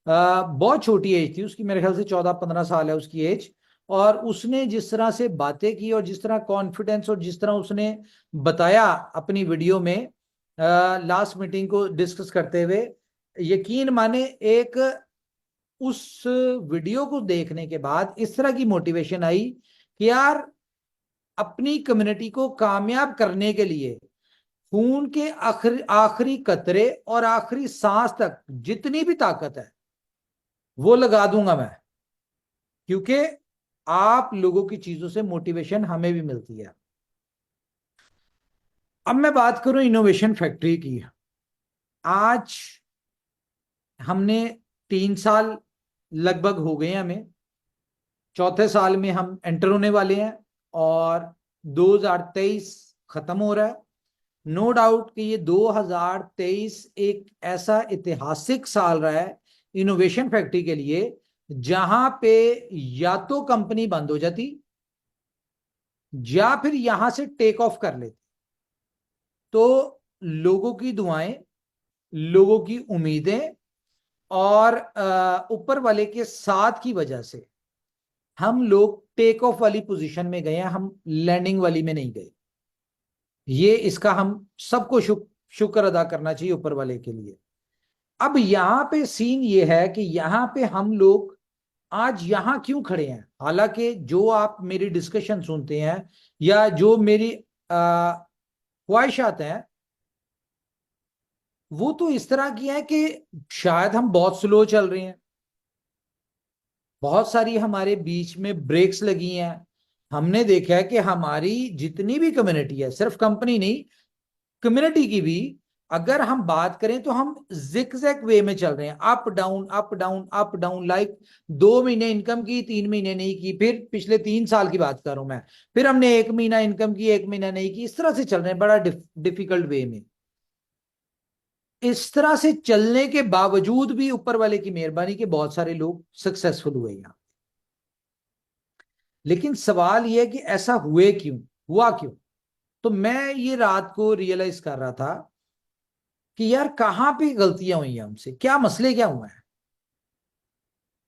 S1: बहुत छोटी एज थी उसकी, मेरे ख्याल से 14-15 साल है उसकी एज। और उसने जिस तरह से बातें की और जिस तरह कॉन्फिडेंस और जिस तरह उसने बताया अपनी वीडियो में लास्ट मीटिंग को डिस्कस करते हुए, यकीन माने एक उस वीडियो को देखने के बाद इस तरह की मोटिवेशन आई कि यार अपनी कम्युनिटी को कामयाब करने के लिए खून के आखिरी कतरे और आखिरी सांस तक जितनी भी ताकत है वो लगा दूंगा मैं, क्योंकि आप लोगों की चीजों से मोटिवेशन हमें भी मिलती है। अब मैं बात करूं इनोवेशन फैक्ट्री की। आज हमने 3 साल लगभग हो गए हैं हमें, चौथे साल में हम एंटर होने वाले हैं और 2023 खत्म हो रहा है। नो डाउट कि ये 2023 एक ऐसा ऐतिहासिक साल रहा है इनोवेशन फैक्ट्री के लिए, जहां पे या तो कंपनी बंद हो जाती या फिर यहां से टेक ऑफ कर लेती। तो लोगों की दुआएं, लोगों की उम्मीदें और ऊपर वाले के साथ की वजह से हम लोग टेक ऑफ वाली पोजीशन में गए हैं, हम लैंडिंग वाली में नहीं गए। ये इसका हम सबको शुक्र अदा करना चाहिए ऊपर वाले के लिए। अब यहां पे सीन ये है कि यहां पे हम लोग आज यहां क्यों खड़े हैं। हालांकि जो आप मेरी डिस्कशन सुनते हैं या जो मेरी ख्वाहिशात हैं वो तो इस तरह की है कि शायद हम बहुत स्लो चल रहे हैं, बहुत सारी हमारे बीच में ब्रेक्स लगी हैं। हमने देखा है कि हमारी जितनी भी कम्युनिटी है, सिर्फ कंपनी नहीं, कम्युनिटी की भी अगर हम बात करें तो हम जिगजैग वे में चल रहे हैं, up down up down up down. Like 2 महीने इनकम की, 3 महीने नहीं की, फिर पिछले 3 साल की बात कर रहा हूं मैं, फिर हमने 1 महीना इनकम की, 1 महीना नहीं की, इस तरह से चल रहे हैं बड़ा डिफिकल्ट वे में। इस तरह से चलने के बावजूद भी ऊपर वाले की मेहरबानी के बहुत सारे लोग सक्सेसफुल हुए यहां। लेकिन सवाल यह है कि ऐसा हुआ क्यों। तो मैं ये रात को रियलाइज कर रहा था कि यार कहां पे गलतियां हुई हैं हमसे, क्या मसले क्या हुए हैं।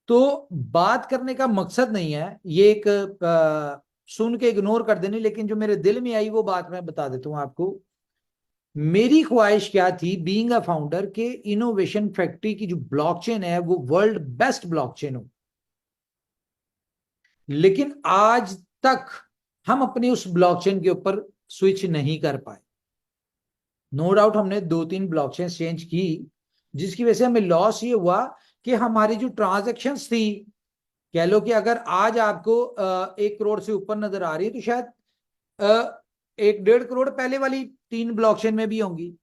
S1: तो बात करने का मकसद नहीं है ये एक सुन के इग्नोर कर देनी, लेकिन जो मेरे दिल में आई वो बात मैं बता देता हूं आपको। मेरी ख्वाहिश क्या थी बीइंग अ फाउंडर के इनोवेशन फैक्ट्री की जो ब्लॉकचेन है वो वर्ल्ड बेस्ट ब्लॉकचेन हो। लेकिन आज तक हम अपनी उस ब्लॉकचेन के ऊपर स्विच नहीं कर पाए। नो डाउट हमने 2-3 ब्लॉकचेन चेंज की, जिसकी वजह से हमें लॉस ये हुआ कि हमारी जो ट्रांजैक्शंस थी, कह लो कि अगर आज आपको 1 करोड़ से ऊपर नजर आ रही है तो शायद 1-1.5 करोड़ पहले वाली 3 ब्लॉकचेन में भी होंगी।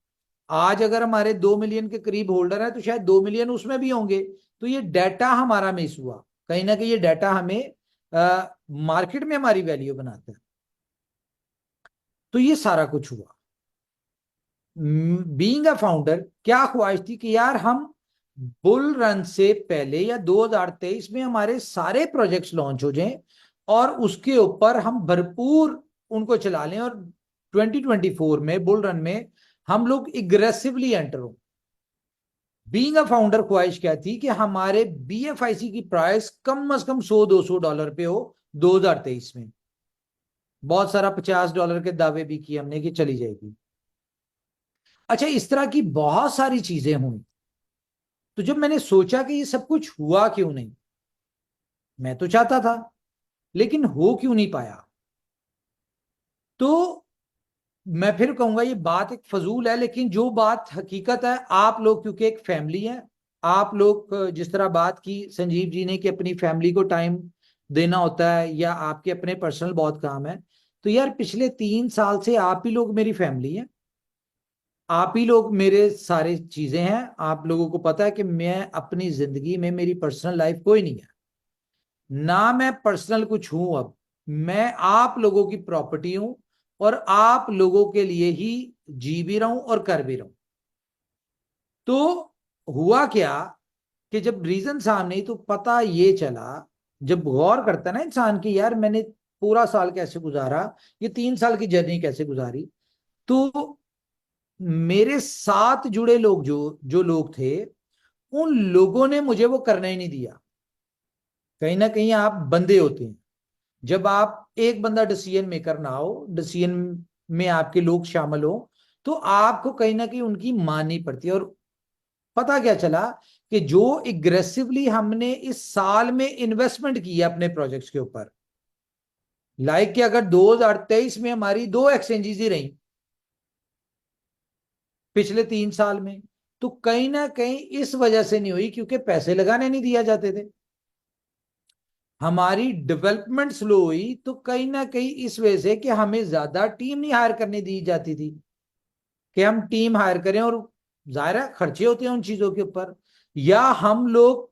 S1: आज अगर हमारे 2 मिलियन के करीब होल्डर है तो शायद 2 मिलियन उसमें भी होंगे। तो ये डाटा हमारा मिस हुआ, कहीं ना कहीं ये डाटा हमें मार्केट में हमारी वैल्यू बनाता है। तो ये सारा कुछ हुआ। बीइंग अ फाउंडर क्या ख्वाहिश थी कि यार हम बुल रन से पहले या 2023 में हमारे सारे प्रोजेक्ट्स लॉन्च हो जाएं और उसके ऊपर हम भरपूर उनको चला लें और 2024 में बुल रन में हम लोग एग्रेसिवली एंटर हो। बीइंग अ फाउंडर ख्वाहिश क्या थी कि हमारे BFIC की प्राइस कम से कम $100-200 पे हो 2023 में। बहुत सारा $50 के दावे भी किए हमने कि चली जाएगी। अच्छा, इस तरह की बहुत सारी चीजें हुई। तो जब मैंने सोचा कि ये सब कुछ हुआ क्यों नहीं, मैं तो चाहता था लेकिन हो क्यों नहीं पाया, तो मैं फिर कहूंगा ये बात एक फजूल है, लेकिन जो बात हकीकत है, आप लोग क्योंकि एक फैमिली है, आप लोग जिस तरह बात की संजीव जी ने कि अपनी फैमिली को टाइम देना होता है या आपके अपने पर्सनल बहुत काम है, तो यार पिछले 3 साल से आप ही लोग मेरी फैमिली है, आप ही लोग मेरे सारे चीजें हैं। आप लोगों को पता है कि मैं अपनी जिंदगी में, मेरी पर्सनल लाइफ कोई नहीं है ना, मैं पर्सनल कुछ हूं। अब मैं आप लोगों की प्रॉपर्टी हूं और आप लोगों के लिए ही जी भी रहा हूं और कर भी रहा हूं। तो हुआ क्या कि जब रीजन सामने, तो पता ये चला, जब गौर करता ना इंसान की यार मैंने पूरा साल कैसे गुजारा, ये 3 साल की जर्नी कैसे गुजारी, तो मेरे साथ जुड़े लोग जो जो लोग थे, उन लोगों ने मुझे वो करना ही नहीं दिया। कहीं ना कहीं आप बंदे होते हैं, जब आप एक बंदा डिसीजन मेकर ना हो, डिसीजन में आपके लोग शामिल हो, तो आपको कहीं ना कहीं उनकी माननी पड़ती है। और पता क्या चला कि जो एग्रेसिवली हमने इस साल में इन्वेस्टमेंट की है अपने प्रोजेक्ट्स के ऊपर, लाइक कि अगर 2023 में हमारी 2 एक्सचेंजेस ही रही पिछले 3 साल में, तो कहीं ना कहीं इस वजह से नहीं हुई क्योंकि पैसे लगाने नहीं दिया जाते थे। हमारी डेवलपमेंट स्लो हुई तो कहीं ना कहीं इस वजह से कि हमें ज्यादा टीम नहीं हायर करने दी जाती थी कि हम टीम हायर करें, और जाहिर है खर्चे होते हैं उन चीजों के ऊपर, या हम लोग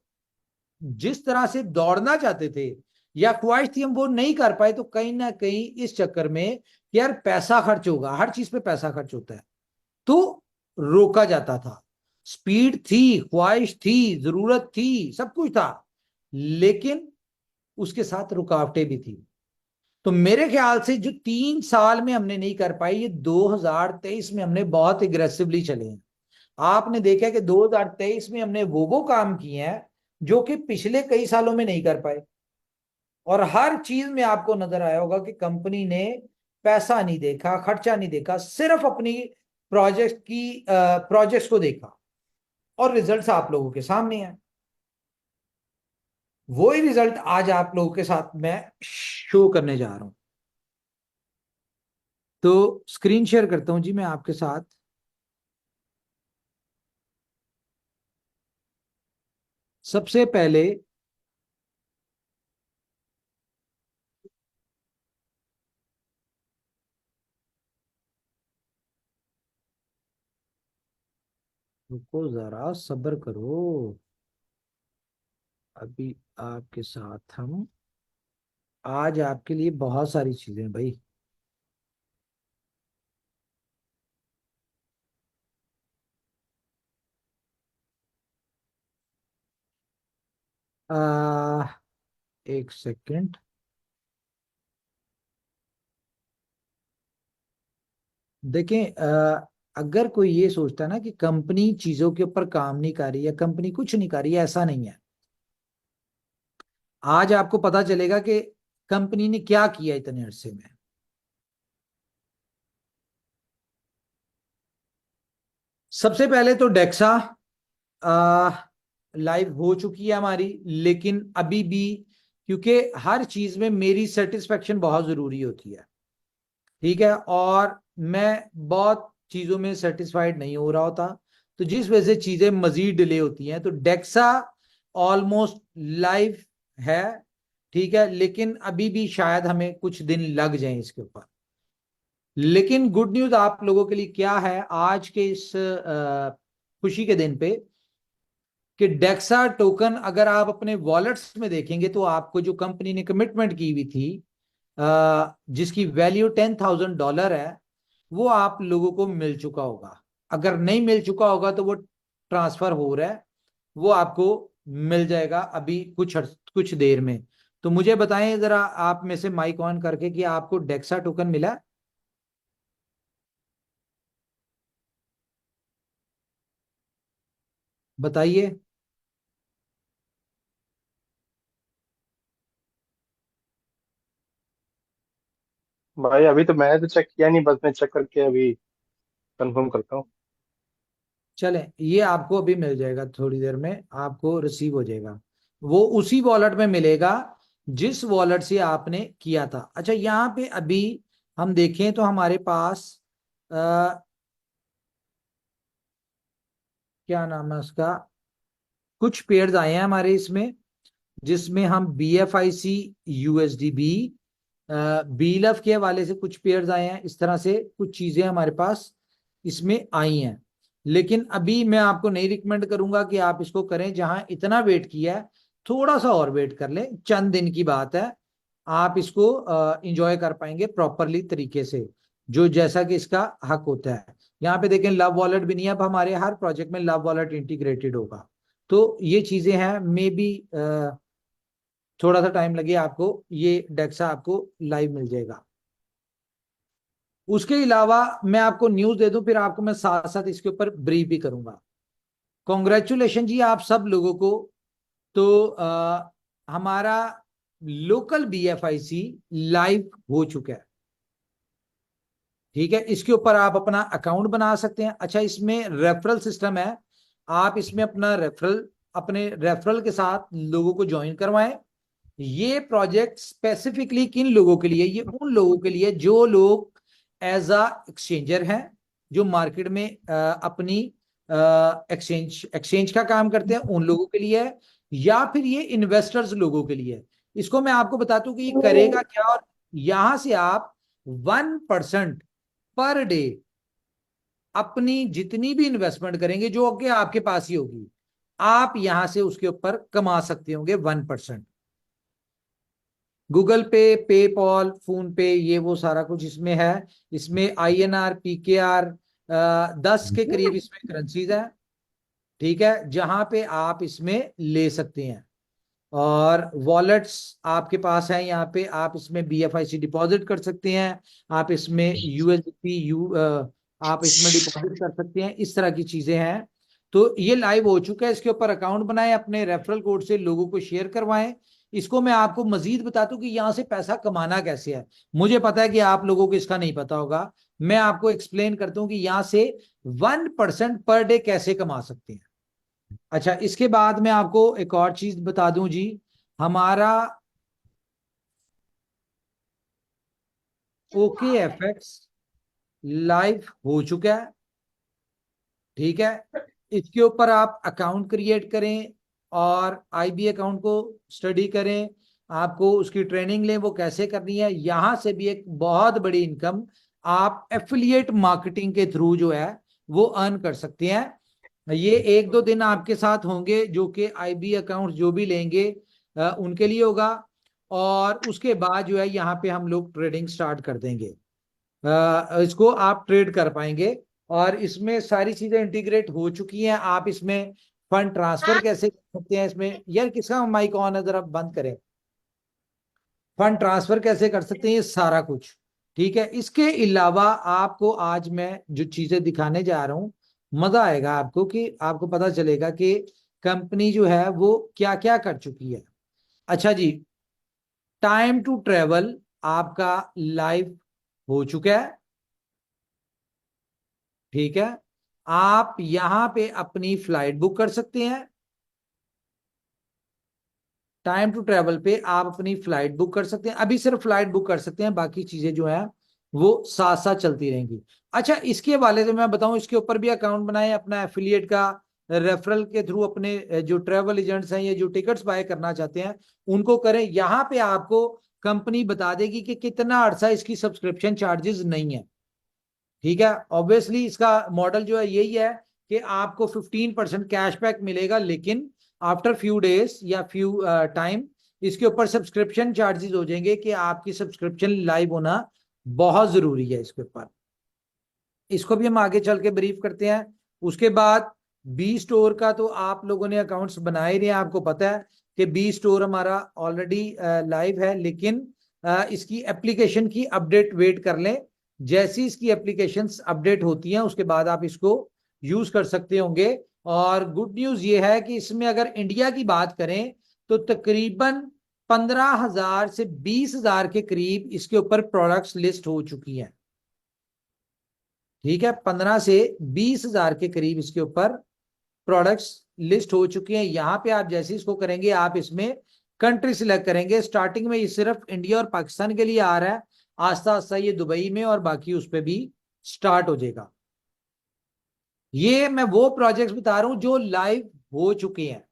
S1: जिस तरह से दौड़ना चाहते थे या ख्वाहिश थी हम वो नहीं कर पाए, तो कहीं ना कहीं इस चक्कर में यार पैसा खर्च होगा, हर चीज पे पैसा खर्च होता है, तो रोका जाता था। स्पीड थी, ख्वाहिश थी, जरूरत थी, सब कुछ था, लेकिन उसके साथ रुकावटें भी थी। तो मेरे ख्याल से जो 3 साल में हमने नहीं कर पाई, ये 2023 में हमने बहुत एग्रेसिवली चले हैं। आपने देखा कि 2023 में हमने वो काम किए हैं जो कि पिछले कई सालों में नहीं कर पाए, और हर चीज में आपको नजर आया होगा कि कंपनी ने पैसा नहीं देखा, खर्चा नहीं देखा, सिर्फ अपनी प्रोजेक्ट्स को देखा, और रिजल्ट्स आप लोगों के सामने हैं। वही रिजल्ट आज आप लोगों के साथ मैं शो करने जा रहा हूं। तो स्क्रीन शेयर करता हूं जी मैं आपके साथ। सबसे पहले रुको जरा, सब्र करो, अभी आपके साथ हम, आज आपके लिए बहुत सारी चीजें भाई। आ, एक सेकंड। देखें, अगर कोई ये सोचता है ना कि कंपनी चीजों के ऊपर काम नहीं कर रही है, कंपनी कुछ नहीं कर रही है, ऐसा नहीं है। आज आपको पता चलेगा कि कंपनी ने क्या किया इतने अरसे में। सबसे पहले तो डेक्सा लाइव हो चुकी है हमारी, लेकिन अभी भी, क्योंकि हर चीज में मेरी सेटिस्फेक्शन बहुत जरूरी होती है, ठीक है, और मैं बहुत चीजों में सेटिस्फाइड नहीं हो रहा होता, तो जिस वजह से चीजें मजीद डिले होती हैं। तो डेक्सा ऑलमोस्ट लाइव है, ठीक है, लेकिन अभी भी शायद हमें कुछ दिन लग जाएं इसके ऊपर। लेकिन गुड न्यूज आप लोगों के लिए क्या है आज के इस खुशी के दिन पे, कि डेक्सा टोकन अगर आप अपने वॉलेट्स में देखेंगे तो आपको जो कंपनी ने कमिटमेंट की हुई थी, जिसकी वैल्यू $10,000 है, वो आप लोगों को मिल चुका होगा। अगर नहीं मिल चुका होगा तो वो ट्रांसफर हो रहा है, वो आपको मिल जाएगा अभी कुछ देर में। तो मुझे बताएं जरा आप में से माइक ऑन करके कि आपको डेक्सा टोकन मिला। बताइए।
S4: भाई अभी तो मैंने तो चेक किया नहीं, बस मैं चेक करके अभी कंफर्म करता हूँ।
S1: चलें, ये आपको अभी मिल जाएगा, थोड़ी देर में आपको रिसीव हो जाएगा। वो उसी वॉलेट में मिलेगा जिस वॉलेट से आपने किया था। अच्छा, यहाँ पे अभी हम देखें तो हमारे पास क्या नाम है उसका, कुछ पेयर्स आए हैं हमारे इसमें, जिसमें हम BFIC USDB बीलफ के हवाले से कुछ पेयर्स आए हैं। इस तरह से कुछ चीजें हमारे पास इसमें आई हैं, लेकिन अभी मैं आपको नहीं रिकमेंड करूंगा कि आप इसको करें। जहां इतना वेट किया है, थोड़ा सा और वेट कर लें, चंद दिन की बात है, आप इसको इंजॉय कर पाएंगे प्रॉपरली तरीके से, जो जैसा कि इसका हक होता है। यहाँ पे देखें, लव वॉलेट भी नहीं है, अब हमारे हर प्रोजेक्ट में लव वॉलेट इंटीग्रेटेड होगा। तो ये चीजें हैं, मे बी थोड़ा सा टाइम लगे आपको, ये डेक्सा आपको लाइव मिल जाएगा। उसके अलावा मैं आपको न्यूज दे दूं, फिर आपको मैं साथ साथ इसके ऊपर ब्रीफ भी करूंगा। कॉन्ग्रेचुलेशन जी आप सब लोगों को। तो हमारा लोकल BFIC लाइव हो चुका है, ठीक है। इसके ऊपर आप अपना अकाउंट बना सकते हैं। अच्छा, इसमें रेफरल सिस्टम है, आप इसमें अपने रेफरल के साथ लोगों को ज्वाइन करवाएं, ये प्रोजेक्ट स्पेसिफिकली किन लोगों के लिए? ये उन लोगों के लिए जो लोग एज अ एक्सचेंजर हैं, जो मार्केट में अपनी एक्सचेंज का काम करते हैं, उन लोगों के लिए है, या फिर ये इन्वेस्टर्स लोगों के लिए है। इसको मैं आपको बताता हूं कि ये करेगा क्या, और यहां से आप 1% पर डे अपनी जितनी भी इन्वेस्टमेंट करेंगे, जो आगे आपके पास ही होगी, आप यहां से उसके ऊपर कमा सकते होंगे 1%। गूगल पे, पेपॉल, फोन पे, ये वो सारा कुछ इसमें है। इसमें INR, PKR 10 के करीब इसमें करेंसीज है, ठीक है, जहां पे आप इसमें ले सकते हैं। और वॉलेट्स आपके पास है, यहाँ पे आप इसमें BFIC डिपॉजिट कर सकते हैं, आप इसमें USDT आप इसमें डिपॉजिट कर सकते हैं, इस तरह की चीजें हैं। तो ये लाइव हो चुका है, इसके ऊपर अकाउंट बनाएं, अपने रेफरल कोड से लोगों को शेयर करवाएं। इसको मैं आपको मजीद बताता हूँ कि यहाँ से पैसा कमाना कैसे है। मुझे पता है कि आप लोगों को इसका नहीं पता होगा, मैं आपको एक्सप्लेन करता हूँ कि यहाँ से 1% पर डे कैसे कमा सकते हैं। अच्छा, इसके बाद मैं आपको एक और चीज बता दूं जी, हमारा OKFX लाइव हो चुका है, ठीक है। इसके ऊपर आप अकाउंट क्रिएट करें और IB अकाउंट को स्टडी करें, आपको उसकी ट्रेनिंग लें, वो कैसे करनी है। यहां से भी एक बहुत बड़ी इनकम आप एफिलिएट मार्केटिंग के थ्रू जो है वो अर्न कर सकते हैं। ये 1-2 दिन आपके साथ होंगे, जो कि IB अकाउंट जो भी लेंगे उनके लिए होगा, और उसके बाद जो है यहाँ पे हम लोग ट्रेडिंग स्टार्ट कर देंगे। इसको आप ट्रेड कर पाएंगे, और इसमें सारी चीजें इंटीग्रेट हो चुकी हैं। आप इसमें फंड ट्रांसफर कैसे कर सकते हैं, इसमें यार किसका माइक ऑन है, जरा बंद करें। फंड ट्रांसफर कैसे कर सकते हैं, ये सारा कुछ, ठीक है। इसके अलावा आपको आज मैं जो चीजें दिखाने जा रहा हूं, मजा आएगा आपको, कि आपको पता चलेगा कि कंपनी जो है वो क्या क्या कर चुकी है। अच्छा जी, टाइम टू ट्रेवल आपका लाइव हो चुका है, ठीक है। आप यहां पे अपनी फ्लाइट बुक कर सकते हैं। टाइम टू ट्रेवल पे आप अपनी फ्लाइट बुक कर सकते हैं, अभी सिर्फ फ्लाइट बुक कर सकते हैं, बाकी चीजें जो है वो साथ साथ चलती रहेंगी। अच्छा, इसके वाले से मैं बताऊं, इसके ऊपर भी अकाउंट बनाए, अपना एफिलिएट का रेफरल के थ्रू अपने जो ट्रेवल एजेंट्स हैं, ये जो टिकट्स बाय करना चाहते हैं उनको करें। यहां पे आपको कंपनी बता देगी कि कितना अरसा इसकी सब्सक्रिप्शन चार्जेस नहीं है, ठीक है। ऑब्वियसली इसका मॉडल जो है यही है कि आपको 15% कैशबैक मिलेगा, लेकिन आफ्टर फ्यू डेज या फ्यू टाइम इसके ऊपर सब्सक्रिप्शन चार्जेस हो जाएंगे, कि आपकी सब्सक्रिप्शन लाइव होना बहुत जरूरी है इसके ऊपर। इसको भी हम आगे चल के ब्रीफ करते हैं। उसके बाद बी स्टोर का तो आप लोगों ने अकाउंट्स बनाए रहे हैं, आपको पता है कि बी स्टोर हमारा ऑलरेडी लाइव है, लेकिन इसकी एप्लीकेशन की अपडेट वेट कर लें। जैसी इसकी एप्लीकेशंस अपडेट होती हैं उसके बाद आप इसको यूज कर सकते होंगे। और गुड न्यूज ये है कि इसमें अगर इंडिया की बात करें तो तकरीबन 15,000 से 20,000 के करीब इसके ऊपर प्रोडक्ट्स लिस्ट हो चुकी हैं, ठीक है। 15 से 20,000 के करीब इसके ऊपर प्रोडक्ट्स लिस्ट हो चुके हैं। यहां पे आप जैसे इसको करेंगे, आप इसमें कंट्री सिलेक्ट करेंगे। स्टार्टिंग में ये सिर्फ इंडिया और पाकिस्तान के लिए आ रहा है, आस्ता आस्ता ये दुबई में और बाकी उस पर भी स्टार्ट हो जाएगा। ये मैं वो प्रोजेक्ट्स बता रहा हूं जो लाइव हो चुके हैं।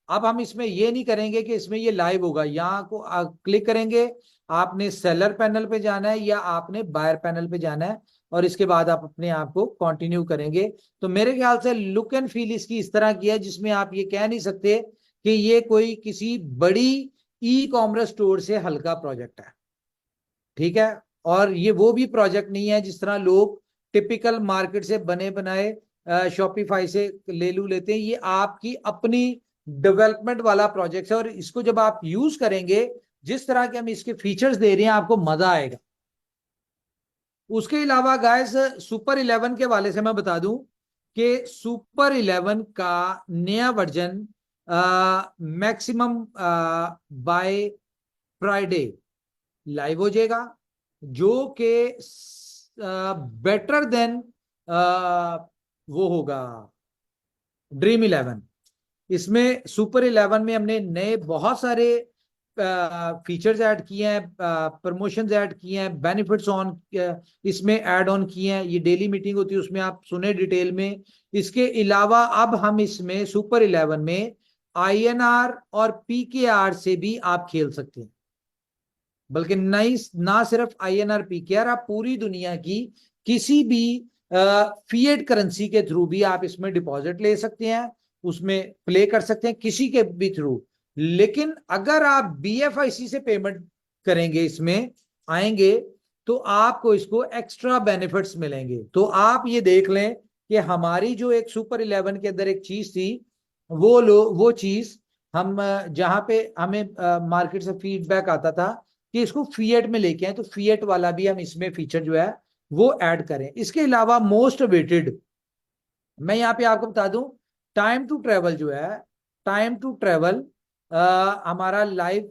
S1: अब हम इसमें ये नहीं करेंगे कि इसमें ये लाइव होगा, यहाँ को क्लिक करेंगे, आपने सेलर पैनल पे जाना है या आपने बायर पैनल पे जाना है, और इसके बाद आप अपने आप को कंटिन्यू करेंगे। तो मेरे ख्याल से लुक एंड फील इसकी इस तरह की है, जिसमें आप ये कह नहीं सकते कि ये कोई किसी बड़ी ई-कॉमर्स स्टोर से हल्का प्रोजेक्ट है, ठीक है। और ये वो भी प्रोजेक्ट नहीं है जिस तरह लोग टिपिकल मार्केट से बने बनाए शॉपिफाई से ले लेते हैं। ये आपकी अपनी डेवलपमेंट वाला प्रोजेक्ट है, और इसको जब आप यूज करेंगे, जिस तरह के हम इसके फीचर्स दे रहे हैं, आपको मजा आएगा। उसके अलावा गाइस, सुपर 11 के वाले से मैं बता दूं कि सुपर 11 का नया version maximum by Friday live हो जाएगा, जो कि बेटर देन वो होगा ड्रीम 11। इसमें सुपर 11 में हमने नए बहुत सारे फीचर्स ऐड किए हैं, प्रमोशंस ऐड किए हैं, बेनिफिट्स ऑन इसमें ऐड ऑन किए हैं। ये डेली मीटिंग होती है, उसमें आप सुने डिटेल में। इसके अलावा अब हम इसमें सुपर 11 में INR और PKR से भी आप खेल सकते हैं, बल्कि नहीं, ना सिर्फ INR PKR, आप पूरी दुनिया की किसी भी फिएट करेंसी के थ्रू भी आप इसमें डिपॉजिट ले सकते हैं, उसमें प्ले कर सकते हैं किसी के भी थ्रू। लेकिन अगर आप BFIC से पेमेंट करेंगे, इसमें आएंगे, तो आपको इसको एक्स्ट्रा बेनिफिट्स मिलेंगे। तो आप ये देख लें कि हमारी जो एक सुपर 11 के अंदर एक चीज थी, वो चीज हम जहां पे हमें मार्केट से फीडबैक आता था कि इसको फिएट में लेके आए, तो फिएट वाला भी हम इसमें फीचर जो है वो ऐड करें। इसके अलावा मोस्ट वेटेड, मैं यहाँ पे आपको बता दूं, टाइम टू ट्रेवल जो है, टाइम टू ट्रेवल हमारा लाइव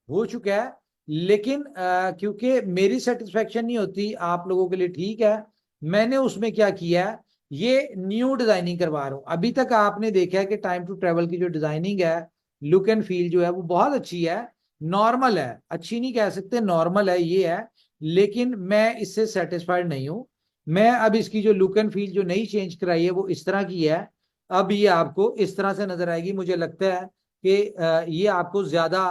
S1: हो चुका है। लेकिन क्योंकि मेरी सेटिस्फेक्शन नहीं होती, आप लोगों के लिए ठीक है, मैंने उसमें क्या किया है, ये न्यू डिजाइनिंग करवा रहा हूं। अभी तक आपने देखा है कि टाइम टू ट्रेवल की जो डिजाइनिंग है, लुक एंड फील जो है वो बहुत अच्छी है, नॉर्मल है, अच्छी नहीं कह सकते, नॉर्मल है ये है। लेकिन मैं इससे सेटिस्फाइड नहीं हूं। मैं अब इसकी जो लुक एंड फील जो नई चेंज कराई है वो इस तरह की है। अब ये आपको इस तरह से नजर आएगी। मुझे लगता है कि ये आपको ज्यादा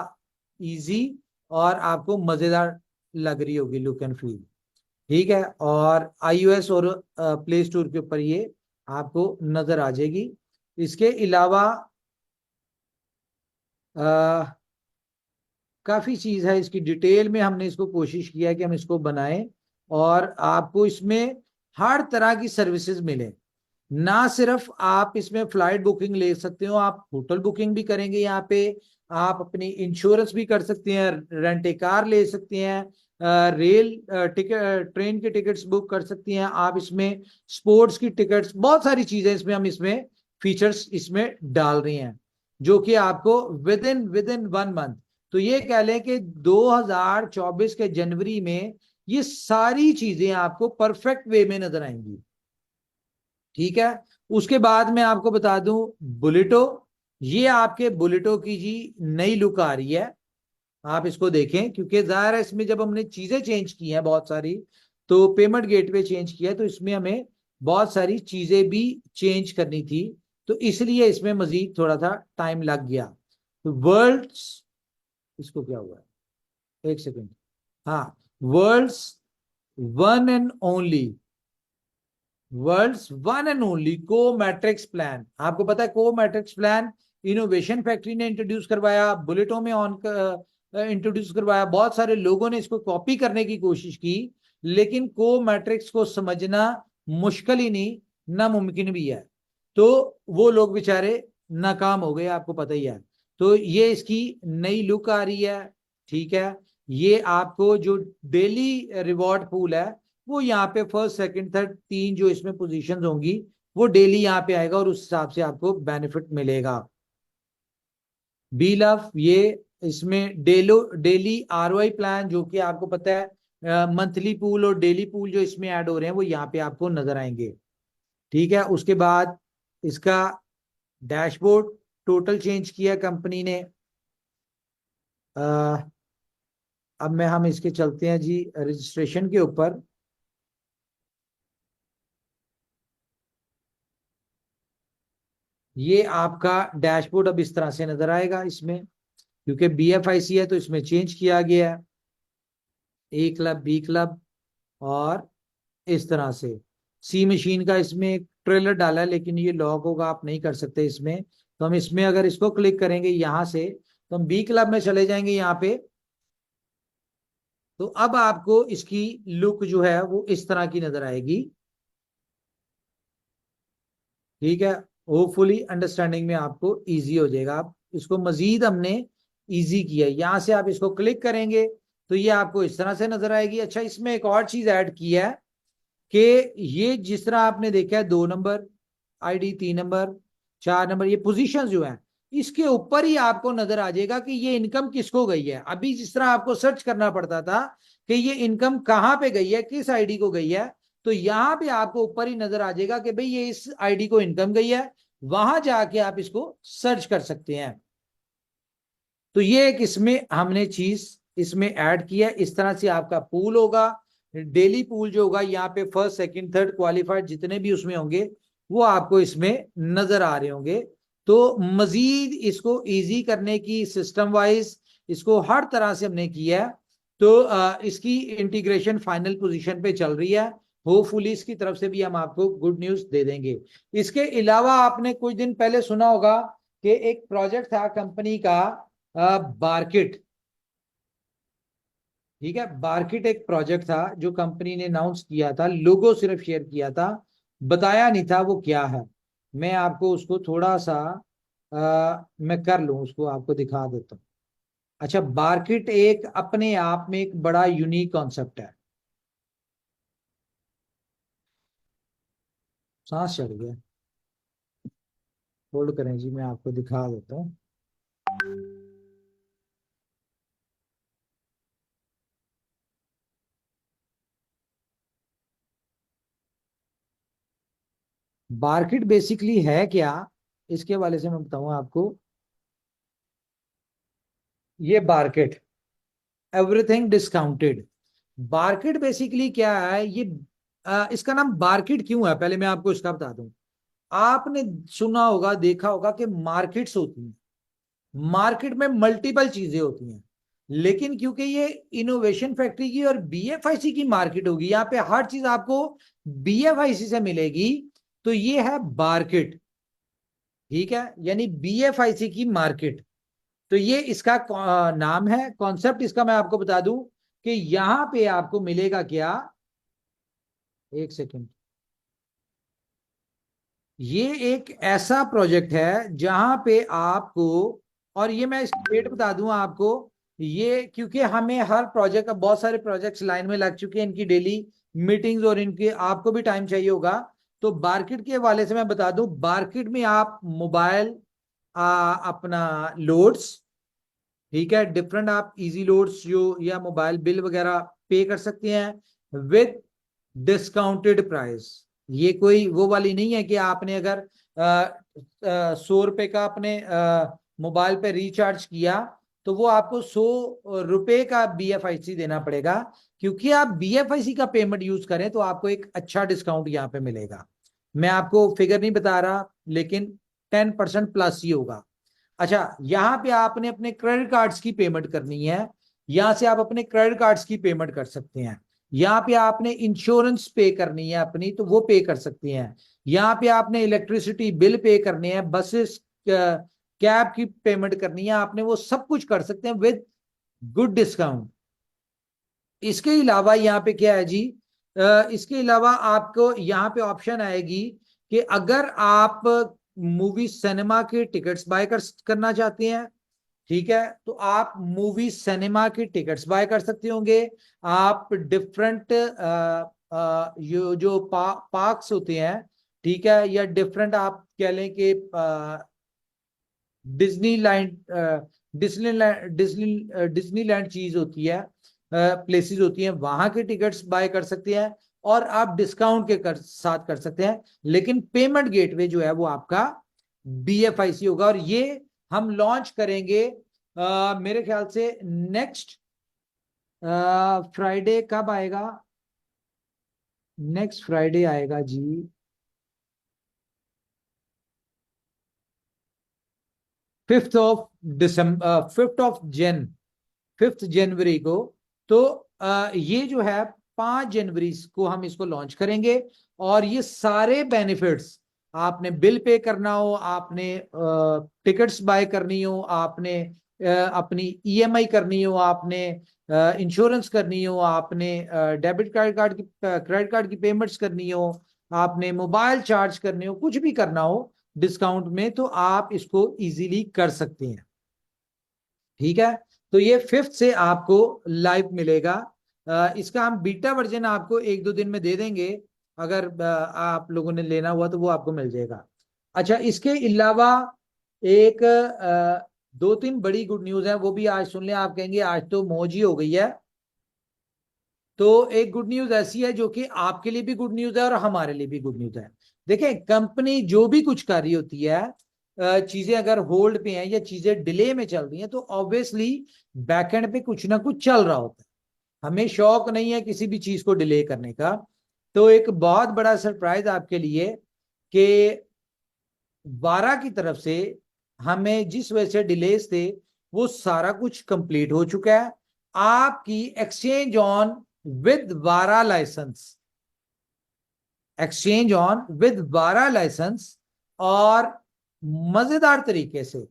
S1: इजी और आपको मजेदार लग रही होगी लुक एंड फील, ठीक है। और iOS और प्ले स्टोर के ऊपर ये आपको नजर आ जाएगी। इसके अलावा काफी चीज है इसकी डिटेल में, हमने इसको कोशिश किया है कि हम इसको बनाएं और आपको इसमें हर तरह की सर्विसेज मिले। ना सिर्फ आप इसमें फ्लाइट बुकिंग ले सकते हो, आप होटल बुकिंग भी करेंगे यहाँ पे, आप अपनी इंश्योरेंस भी कर सकते हैं, रेंट ए कार ले सकते हैं, रेल टिकट, ट्रेन के टिकट्स बुक कर सकती हैं आप इसमें, स्पोर्ट्स की टिकट्स, बहुत सारी चीजें इसमें हम इसमें फीचर्स इसमें डाल रहे हैं, जो कि आपको विद इन 1 मंथ, तो ये कह लें कि 2024 के जनवरी में ये सारी चीजें आपको परफेक्ट वे में नजर आएंगी, ठीक है। उसके बाद मैं आपको बता दूं बुलेटो, ये आपके बुलेटो की जी नई लुक आ रही है, आप इसको देखें, क्योंकि जाहिर है इसमें जब हमने चीजें चेंज की हैं बहुत सारी, तो पेमेंट गेटवे चेंज किया है, तो इसमें हमें बहुत सारी चीजें भी चेंज करनी थी, तो इसलिए इसमें मजीद थोड़ा सा टाइम लग गया। तो वर्ल्ड्स, इसको क्या हुआ है, एक सेकेंड, हाँ, world's one and only, world's one and only को मैट्रिक्स प्लान। आपको पता है को मैट्रिक्स प्लान इनोवेशन फैक्ट्री ने इंट्रोड्यूस करवाया, बुलेटों में ऑन इंट्रोड्यूस करवाया, बहुत सारे लोगों ने इसको कॉपी करने की कोशिश की, लेकिन को मैट्रिक्स को समझना मुश्किल ही नहीं, नामुमकिन भी है, तो वो लोग बेचारे नाकाम हो गए, आपको पता ही है। तो ये इसकी नई लुक आ रही है, ठीक है। ये आपको जो डेली रिवॉर्ड पूल है, वो यहाँ पे फर्स्ट सेकंड थर्ड 3 जो इसमें पोजीशंस होंगी, वो डेली यहाँ पे आएगा और उस हिसाब से आपको बेनिफिट मिलेगा। बी लव, ये इसमें डेली ROI प्लान, जो कि आपको पता है मंथली पूल और डेली पूल जो इसमें ऐड हो रहे हैं वो यहाँ पे आपको नजर आएंगे, ठीक है। उसके बाद इसका डैशबोर्ड टोटल चेंज किया कंपनी ने। अब हम इसके चलते हैं जी रजिस्ट्रेशन के ऊपर। ये आपका डैशबोर्ड अब इस तरह से नजर आएगा इसमें, क्योंकि BFIC है तो इसमें चेंज किया गया है, A क्लब, B क्लब, और इस तरह से सी मशीन का इसमें एक ट्रेलर डाला है, लेकिन ये लॉक होगा, आप नहीं कर सकते इसमें। तो हम इसमें अगर इसको क्लिक करेंगे यहां से, तो हम B क्लब में चले जाएंगे यहाँ पे, तो अब आपको इसकी लुक जो है वो इस तरह की नजर आएगी, ठीक है। होपफुली अंडरस्टैंडिंग में आपको इजी हो जाएगा। आप इसको मजीद हमने इजी किया, यहां से आप इसको क्लिक करेंगे तो ये आपको इस तरह से नजर आएगी। अच्छा, इसमें एक और चीज ऐड की है कि ये जिस तरह आपने देखा है 2 नंबर ID, 3 नंबर, 4 नंबर, ये पोजीशंस जो है, इसके ऊपर ही आपको नजर आ जाएगा कि ये इनकम किसको गई है। अभी जिस तरह आपको सर्च करना पड़ता था कि ये इनकम कहाँ पे गई है, किस ID को गई है, तो यहाँ पे आपको ऊपर ही नजर आ जाएगा कि भाई ये इस ID को इनकम गई है, वहां जाके आप इसको सर्च कर सकते हैं। तो ये एक इसमें हमने चीज इसमें ऐड किया। इस तरह से आपका पूल होगा, डेली पूल जो होगा, यहाँ पे फर्स्ट सेकंड थर्ड क्वालिफाइड जितने भी उसमें होंगे वो आपको इसमें नजर आ रहे होंगे। तो मजीद इसको इजी करने की सिस्टम वाइज इसको हर तरह से हमने किया है। तो इसकी इंटीग्रेशन फाइनल पोजीशन पे चल रही है। होपफुली इसकी तरफ से भी हम आपको गुड न्यूज दे देंगे। इसके अलावा आपने कुछ दिन पहले सुना होगा कि एक प्रोजेक्ट था कंपनी का, बार्किट। ठीक है, बार्किट एक प्रोजेक्ट था जो कंपनी ने अनाउंस किया था, लोगो सिर्फ शेयर किया था, बताया नहीं था वो क्या है। मैं आपको उसको थोड़ा सा मैं कर लूं, उसको आपको दिखा देता हूं। अच्छा, बार्किट एक अपने आप में एक बड़ा यूनिक कॉन्सेप्ट है। सांस चढ़ गया, होल्ड करें जी, मैं आपको दिखा देता हूँ। बार्किट बेसिकली है क्या, इसके हवाले से मैं बताऊं आपको। ये बार्किट, एवरीथिंग डिस्काउंटेड। बार्किट बेसिकली क्या है, ये इसका नाम बार्किट क्यों है, पहले मैं आपको इसका बता दूं। आपने सुना होगा, देखा होगा कि मार्केट्स होती हैं, मार्केट में मल्टीपल चीजें होती हैं, लेकिन क्योंकि ये इनोवेशन फैक्ट्री की और बीएफआईसी की मार्केट होगी, यहाँ पे हर चीज आपको बीएफआईसी से मिलेगी, तो ये है बार्किट। ठीक है, यानी बीएफआईसी की मार्केट। तो ये इसका नाम है। कॉन्सेप्ट इसका मैं आपको बता दूं कि यहां पे आपको मिलेगा क्या, एक सेकंड। ये एक ऐसा प्रोजेक्ट है जहां पे आपको, और ये मैं स्टेट बता दूं आपको, ये क्योंकि हमें हर प्रोजेक्ट, बहुत सारे प्रोजेक्ट्स लाइन में लग चुके हैं, इनकी डेली मीटिंग्स और इनके आपको भी टाइम चाहिए होगा। तो बार्किट के हवाले से मैं बता दूं, बार्किट में आप मोबाइल अपना लोड्स, ठीक है, डिफरेंट आप इजी लोड्स जो या मोबाइल बिल वगैरह पे कर सकते हैं विद डिस्काउंटेड प्राइस। ये कोई वो वाली नहीं है कि आपने अगर 100 रुपए का अपने मोबाइल पे रिचार्ज किया तो वो आपको 100 रुपए का बीएफआईसी देना पड़ेगा। क्योंकि आप बीएफआईसी का पेमेंट यूज करें तो आपको एक अच्छा डिस्काउंट यहाँ पे मिलेगा। मैं आपको फिगर नहीं बता रहा, लेकिन 10% प्लस ही होगा। अच्छा, यहाँ पे आपने अपने क्रेडिट कार्ड्स की पेमेंट करनी है, यहां से आप अपने क्रेडिट कार्ड्स की पेमेंट कर सकते हैं। यहाँ पे आपने इंश्योरेंस पे करनी है अपनी, तो वो पे कर सकते हैं। यहाँ पे आपने इलेक्ट्रिसिटी बिल पे करने हैं, बसेस कैब की पेमेंट करनी है आपने, वो सब कुछ कर सकते हैं विद गुड डिस्काउंट। इसके अलावा यहाँ पे क्या है जी, इसके अलावा आपको यहाँ पे ऑप्शन आएगी कि अगर आप मूवी सिनेमा के टिकट्स बाय करना चाहते हैं, ठीक है, तो आप मूवी सिनेमा के टिकट्स बाय कर सकते होंगे। आप डिफरेंट जो पार्क्स होते हैं, ठीक है, या डिफरेंट आप कह लें कि डिज्नीलैंड, डिज्नीलैंड चीज होती है, प्लेसेस होती हैं, वहां के टिकट्स बाय कर सकते हैं और आप डिस्काउंट के साथ कर सकते हैं। लेकिन पेमेंट गेटवे जो है वो आपका बीएफआईसी होगा, और ये हम लॉन्च करेंगे मेरे ख्याल से नेक्स्ट फ्राइडे। कब आएगा, नेक्स्ट फ्राइडे आएगा जी, 5th जनवरी को। तो ये जो है 5 जनवरी को हम इसको लॉन्च करेंगे, और ये सारे बेनिफिट्स, आपने बिल पे करना हो, आपने टिकट्स बाय करनी हो, आपने अपनी ईएमआई करनी हो, आपने इंश्योरेंस करनी हो, आपने डेबिट क्रेडिट कार्ड की पेमेंट्स करनी हो, आपने मोबाइल चार्ज करने हो, कुछ भी करना हो डिस्काउंट में, तो आप इसको इजीली कर सकते हैं। ठीक है, तो ये 5th से आपको लाइव मिलेगा। इसका हम बीटा वर्जन आपको 1-2 दिन में दे देंगे, अगर आप लोगों ने लेना हुआ तो वो आपको मिल जाएगा। अच्छा, इसके अलावा एक 2-3 बड़ी गुड न्यूज है, वो भी आज सुन लें। आप कहेंगे आज तो मौज ही हो गई है। तो एक गुड न्यूज ऐसी है जो कि आपके लिए भी गुड न्यूज है और हमारे लिए भी गुड न्यूज है। देखें, कंपनी जो भी कुछ कर रही होती है, चीजें अगर होल्ड पे हैं या चीजें डिले में चल रही हैं तो ऑब्वियसली बैकएंड पे कुछ ना कुछ चल रहा होता है। हमें शौक नहीं है किसी भी चीज को डिले करने का। तो एक बहुत बड़ा सरप्राइज आपके लिए कि वारा की तरफ से हमें जिस वजह से डिलेज थे वो सारा कुछ कंप्लीट हो चुका है। आपकी एक्सचेंज ऑन विद वारा लाइसेंस, एक्सचेंज ऑन विद वारा लाइसेंस, और मजेदार तरीके से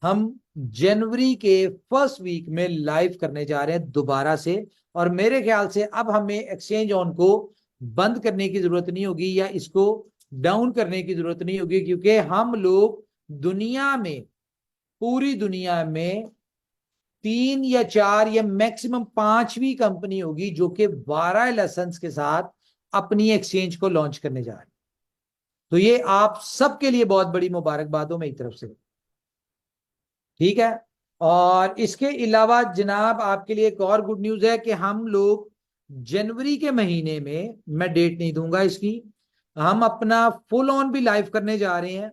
S1: हम जनवरी के फर्स्ट वीक में लाइव करने जा रहे हैं दोबारा से। और मेरे ख्याल से अब हमें एक्सचेंज ऑन को बंद करने की जरूरत नहीं होगी या इसको डाउन करने की जरूरत नहीं होगी, क्योंकि हम लोग दुनिया में, पूरी दुनिया में 3 या 4 या मैक्सिमम 5वीं कंपनी होगी जो कि वारा लाइसेंस के साथ अपनी एक्सचेंज को लॉन्च करने जा रही है। तो ये आप सबके लिए बहुत बड़ी मुबारकबाद हो मेरी तरफ से, ठीक है। और इसके अलावा जनाब आपके लिए एक और गुड न्यूज है कि हम लोग जनवरी के महीने में, मैं डेट नहीं दूंगा इसकी, हम अपना फुल ऑन भी लाइव करने जा रहे हैं।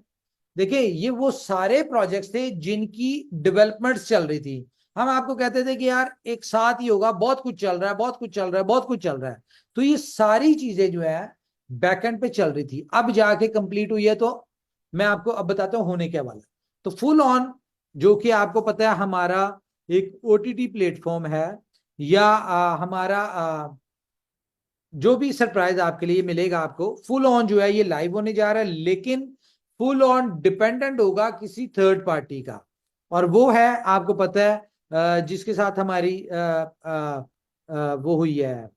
S1: देखिए ये वो सारे प्रोजेक्ट्स थे जिनकी डेवलपमेंट्स चल रही थी। हम आपको कहते थे कि यार एक साथ ही होगा, बहुत कुछ चल रहा है, बहुत कुछ चल रहा है, बहुत कुछ चल रहा है। तो ये सारी चीजें जो है बैकएंड पे चल रही थी, अब जाके कंप्लीट हुई है। तो मैं आपको अब बताता हूं होने क्या वाला। तो फुल ऑन, जो कि आपको पता है हमारा एक ओटीटी प्लेटफॉर्म है, या हमारा जो भी सरप्राइज आपके लिए मिलेगा आपको, फुल ऑन जो है ये लाइव होने जा रहा है, लेकिन फुल ऑन डिपेंडेंट होगा किसी थर्ड पार्टी का। और वो है, आपको पता है जिसके साथ हमारी वो हुई है,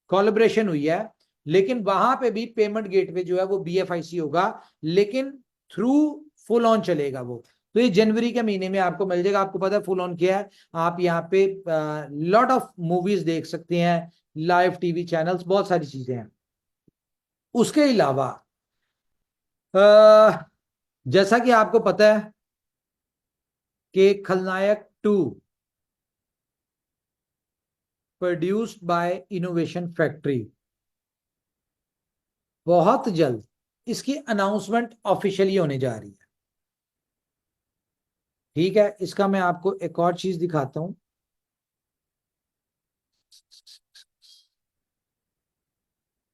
S1: कोलैबोरेशन हुई है। लेकिन वहां पे भी पेमेंट गेटवे जो है वो BFIC होगा, लेकिन थ्रू फुल ऑन चलेगा वो। तो ये जनवरी के महीने में आपको मिल जाएगा। आपको पता है फुल ऑन क्या है, आप यहाँ पे लॉट ऑफ मूवीज देख सकते हैं, लाइव टीवी चैनल्स, बहुत सारी चीजें हैं। उसके अलावा जैसा कि आपको पता है कि खलनायक 2 प्रोड्यूस्ड बाय इनोवेशन फैक्ट्री, बहुत जल्द इसकी अनाउंसमेंट ऑफिशियली होने जा रही है, ठीक है। इसका मैं आपको एक और चीज दिखाता हूं।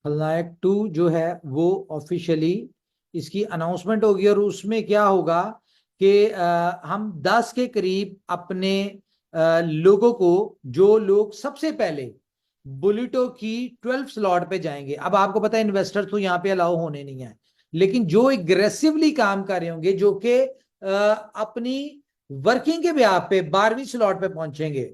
S1: खलनायक 2 जो है वो ऑफिशियली इसकी अनाउंसमेंट होगी, और उसमें क्या होगा कि हम 10 के करीब अपने लोगों को, जो लोग सबसे पहले बुलेटो की 12 स्लॉट पे जाएंगे। अब आपको पता है इन्वेस्टर तो यहाँ पे अलाउ होने नहीं है, लेकिन जो एग्रेसिवली काम कर रहे होंगे, जो कि अपनी वर्किंग के ब्याह पे 12वीं स्लॉट पे पहुंचेंगे,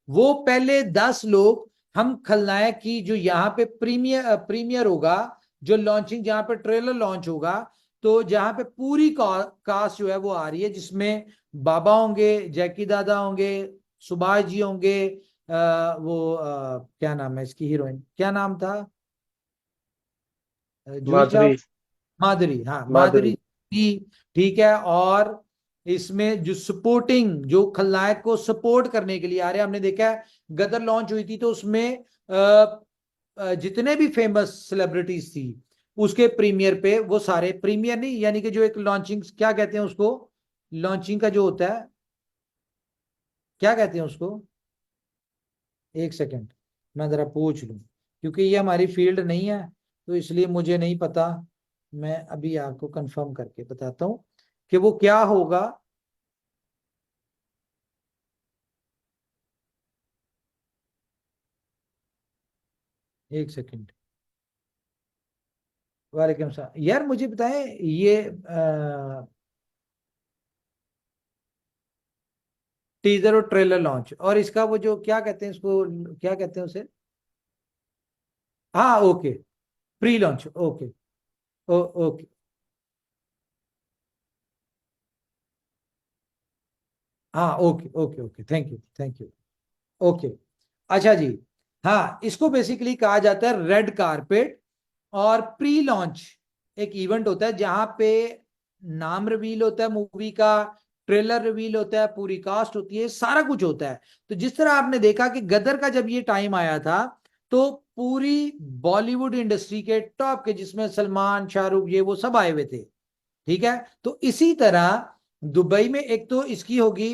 S1: वो पहले 10 लोग हम खलनायक की, जो यहाँ पे प्रीमियर होगा, जो लॉन्चिंग, जहां पे ट्रेलर लॉन्च होगा, तो जहां पे पूरी कास्ट जो है वो आ रही है, जिसमें बाबा होंगे, जैकी दादा होंगे, सुभाष जी होंगे, क्या नाम है इसकी हीरोइन, क्या नाम था, जूही
S4: माधुरी।
S1: चाव, माधुरी, हाँ
S4: माधुरी।
S1: माधुरी जी, ठीक है। और इसमें जो सपोर्टिंग, जो खलनायक को सपोर्ट करने के लिए आ रहे हैं, हमने देखा है गदर लॉन्च हुई थी तो उसमें जितने भी फेमस सेलिब्रिटीज थी उसके प्रीमियर पे, वो सारे, प्रीमियर नहीं यानी कि जो एक लॉन्चिंग, क्या कहते हैं उसको, लॉन्चिंग का जो होता है, क्या कहते हैं उसको, एक सेकंड मैं जरा पूछ लूं, क्योंकि ये हमारी फील्ड नहीं है तो इसलिए मुझे नहीं पता। मैं अभी आपको कंफर्म करके बताता हूं कि वो क्या होगा। एक सेकंड, वालेकुम सलाम। यार मुझे बताएं ये टीजर और ट्रेलर लॉन्च, और इसका वो जो क्या कहते हैं इसको, क्या कहते हैं उसे, हाँ okay, pre launch, okay, okay, हाँ okay okay okay, thank you thank you, okay. अच्छा जी, हाँ इसको बेसिकली कहा जाता है रेड कारपेट। और प्री लॉन्च एक इवेंट होता है जहां पे नाम रिवील होता है मूवी का, ट्रेलर रिवील होता है, पूरी कास्ट होती है, सारा कुछ होता है। तो जिस तरह आपने देखा कि गदर का जब ये टाइम आया था तो पूरी बॉलीवुड इंडस्ट्री के टॉप के, जिसमें सलमान, शाहरुख, ये वो सब आए हुए थे, ठीक है, तो इसी तरह दुबई में एक तो इसकी होगी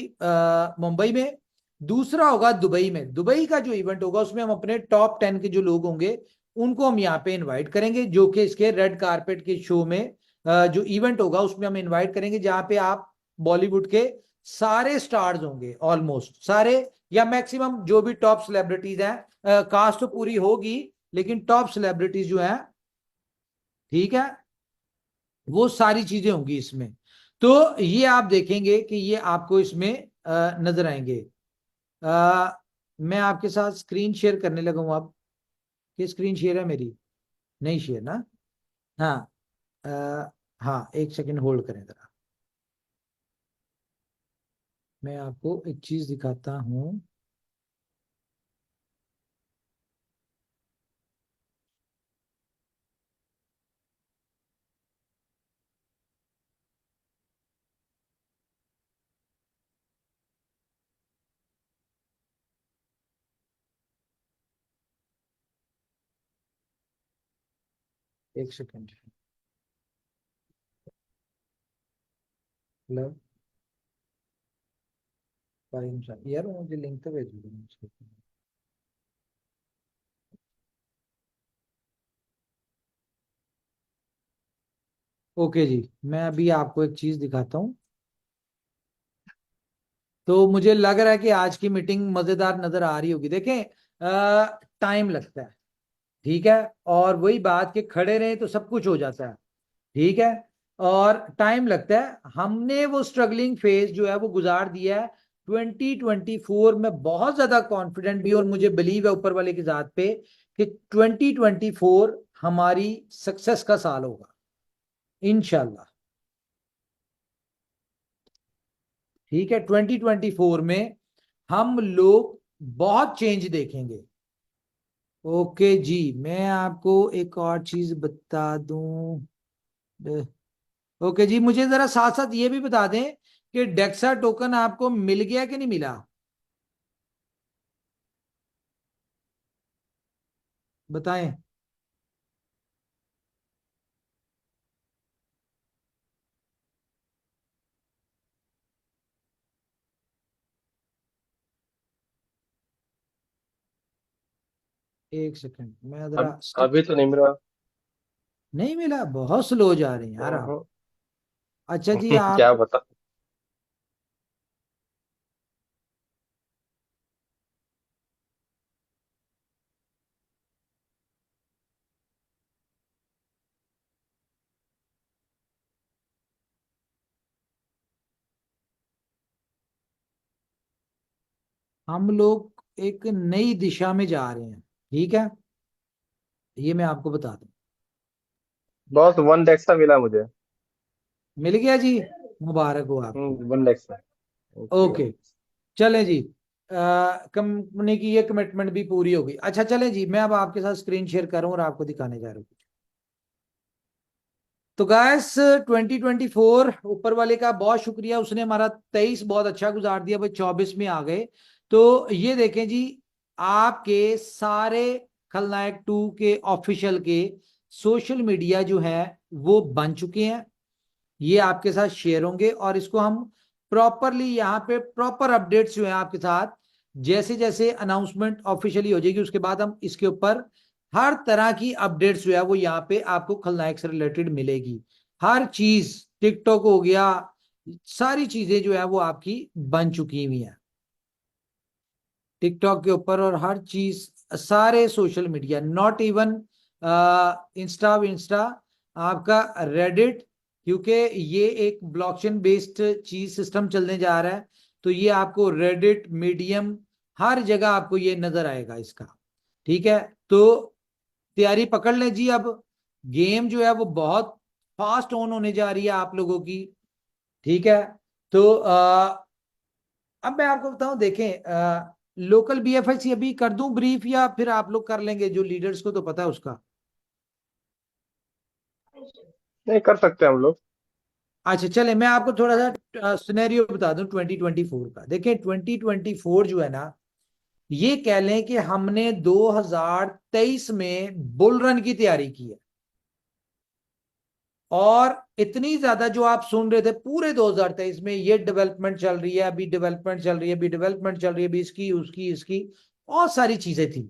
S1: मुंबई में, दूसरा होगा दुबई में। दुबई का जो इवेंट होगा उसमें हम अपने टॉप 10 के जो लोग होंगे उनको हम यहाँ पे इनवाइट करेंगे, जो कि इसके रेड कारपेट के शो में जो इवेंट होगा उसमें हम इनवाइट करेंगे, जहां पे आप बॉलीवुड के सारे स्टार्स होंगे, ऑलमोस्ट सारे या मैक्सिमम जो भी टॉप सेलिब्रिटीज हैं। कास्ट तो पूरी होगी लेकिन टॉप सेलिब्रिटीज जो हैं, ठीक है, वो सारी चीजें होंगी इसमें। तो ये आप देखेंगे कि ये आपको इसमें नजर आएंगे। मैं आपके साथ स्क्रीन शेयर करने लगा हूं अब। ये स्क्रीन शेयर है मेरी? नहीं शेयर ना? हाँ, हाँ, एक सेकंड होल्ड करें जरा, मैं आपको एक चीज दिखाता हूं। एक सेकंड। हेलो यार, मुझे लिंक तो भेज दो। ओके जी, मैं अभी आपको एक चीज दिखाता हूँ। तो मुझे लग रहा है कि आज की मीटिंग मजेदार नजर आ रही होगी। देखें, टाइम लगता है, ठीक है, और वही बात कि खड़े रहे तो सब कुछ हो जाता है, ठीक है, और टाइम लगता है। हमने वो स्ट्रगलिंग फेज जो है वो गुजार दिया है। 2024 में बहुत ज्यादा कॉन्फिडेंट भी, और मुझे बिलीव है ऊपर वाले की जात पे कि 2024 हमारी सक्सेस का साल होगा इंशाल्लाह। ठीक है, 2024 में हम लोग बहुत चेंज देखेंगे। ओके जी, मैं आपको एक और चीज बता दूं। ओके जी, मुझे जरा साथ साथ ये भी बता दें कि डेक्सा टोकन आपको मिल गया कि नहीं मिला? बताएं। एक सेकंड, मैं जरा
S4: अभी तो नहीं मिला।
S1: नहीं मिला, बहुत स्लो जा रहे हैं यार आप। अच्छा जी,
S4: क्या
S1: आप
S4: बता।
S1: हम लोग एक नई दिशा में जा रहे हैं, ठीक है, ये मैं आपको बता दूं।
S4: बॉस 1 डेक्सा मिला मुझे।
S1: मिल गया जी, मुबारक हो आपको।
S4: 1 डेक्सा। ओके।
S1: ओके, चले जी, कंपनी की ये कमिटमेंट भी पूरी होगी। अच्छा चले जी, मैं अब आपके साथ स्क्रीन शेयर कर रहा हूँ और आपको दिखाने जा रहा हूँ। तो गाइस, 2024 ऊपर वाले का बहुत शुक्रिया, उसने हमारा 23 बहुत अच्छा गुजार दिया, भाई 24 में आ गए। तो ये देखें जी, आपके सारे खलनायक 2 के ऑफिशियल के सोशल मीडिया जो है वो बन चुके हैं। ये आपके साथ शेयर होंगे और इसको हम प्रॉपरली यहाँ पे प्रॉपर अपडेट्स जो है आपके साथ, जैसे जैसे अनाउंसमेंट ऑफिशियली हो जाएगी उसके बाद हम इसके ऊपर हर तरह की अपडेट्स जो है वो यहाँ पे आपको खलनायक से रिलेटेड मिलेगी। हर चीज, टिकटॉक हो गया, सारी चीजें जो है वो आपकी बन चुकी हुई हैं टिकटॉक के ऊपर, और हर चीज सारे social media, not even Insta Insta, आपका रेडिट, क्योंकि ये एक ब्लॉकचेन बेस्ड चीज सिस्टम चलने जा रहा है। तो ये आपको रेडिट, मीडियम, हर जगह आपको ये नजर आएगा इसका, ठीक है। तो तैयारी पकड़ लें जी, अब गेम जो है वो बहुत फास्ट ऑन होने जा रही है आप लोगों की, ठीक है। तो अब मैं आपको बताऊं, देखें, लोकल बीएफआईसी अभी कर दूं ब्रीफ, या फिर आप लोग कर लेंगे? जो लीडर्स को तो पता है उसका।
S4: नहीं, कर सकते हैं हम लोग।
S1: अच्छा चले, मैं आपको थोड़ा सा सिनेरियो बता दूं 2024 का। देखिए 2024 जो है ना, ये कह लें कि हमने 2023 में बुल रन की तैयारी की है। और इतनी ज्यादा जो आप सुन रहे थे पूरे 2023 में, ये डेवलपमेंट चल रही है, अभी डेवलपमेंट चल रही है, अभी डेवलपमेंट चल रही है, अभी इसकी उसकी इसकी बहुत सारी चीजें थी।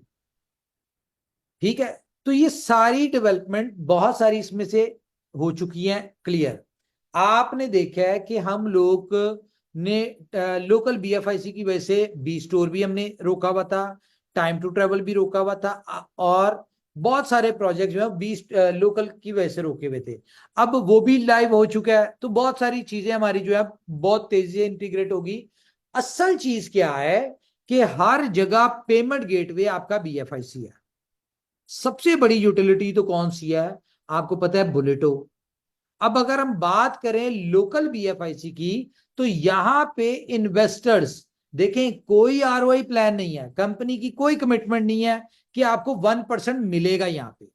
S1: ठीक है, तो ये सारी डेवलपमेंट बहुत सारी इसमें से हो चुकी है क्लियर। आपने देखा है कि हम लोग ने लोकल बीएफआईसी की वजह से बी स्टोर भी हमने रोका हुआ था, टाइम टू ट्रेवल भी रोका हुआ था, और बहुत सारे प्रोजेक्ट जो है बी लोकल की वजह से रोके हुए थे। अब वो भी लाइव हो चुका है, तो बहुत सारी चीजें हमारी जो है बहुत तेजी से इंटीग्रेट होगी। असल चीज क्या है कि हर जगह पेमेंट गेटवे आपका बीएफआईसी है। सबसे बड़ी यूटिलिटी तो कौन सी है आपको पता है, बुलेटो। अब अगर हम बात करें लोकल बीएफआईसी की, तो यहां पे इन्वेस्टर्स देखें, कोई आरओआई प्लान नहीं है, कंपनी की कोई कमिटमेंट नहीं है कि आपको 1% मिलेगा यहां पे।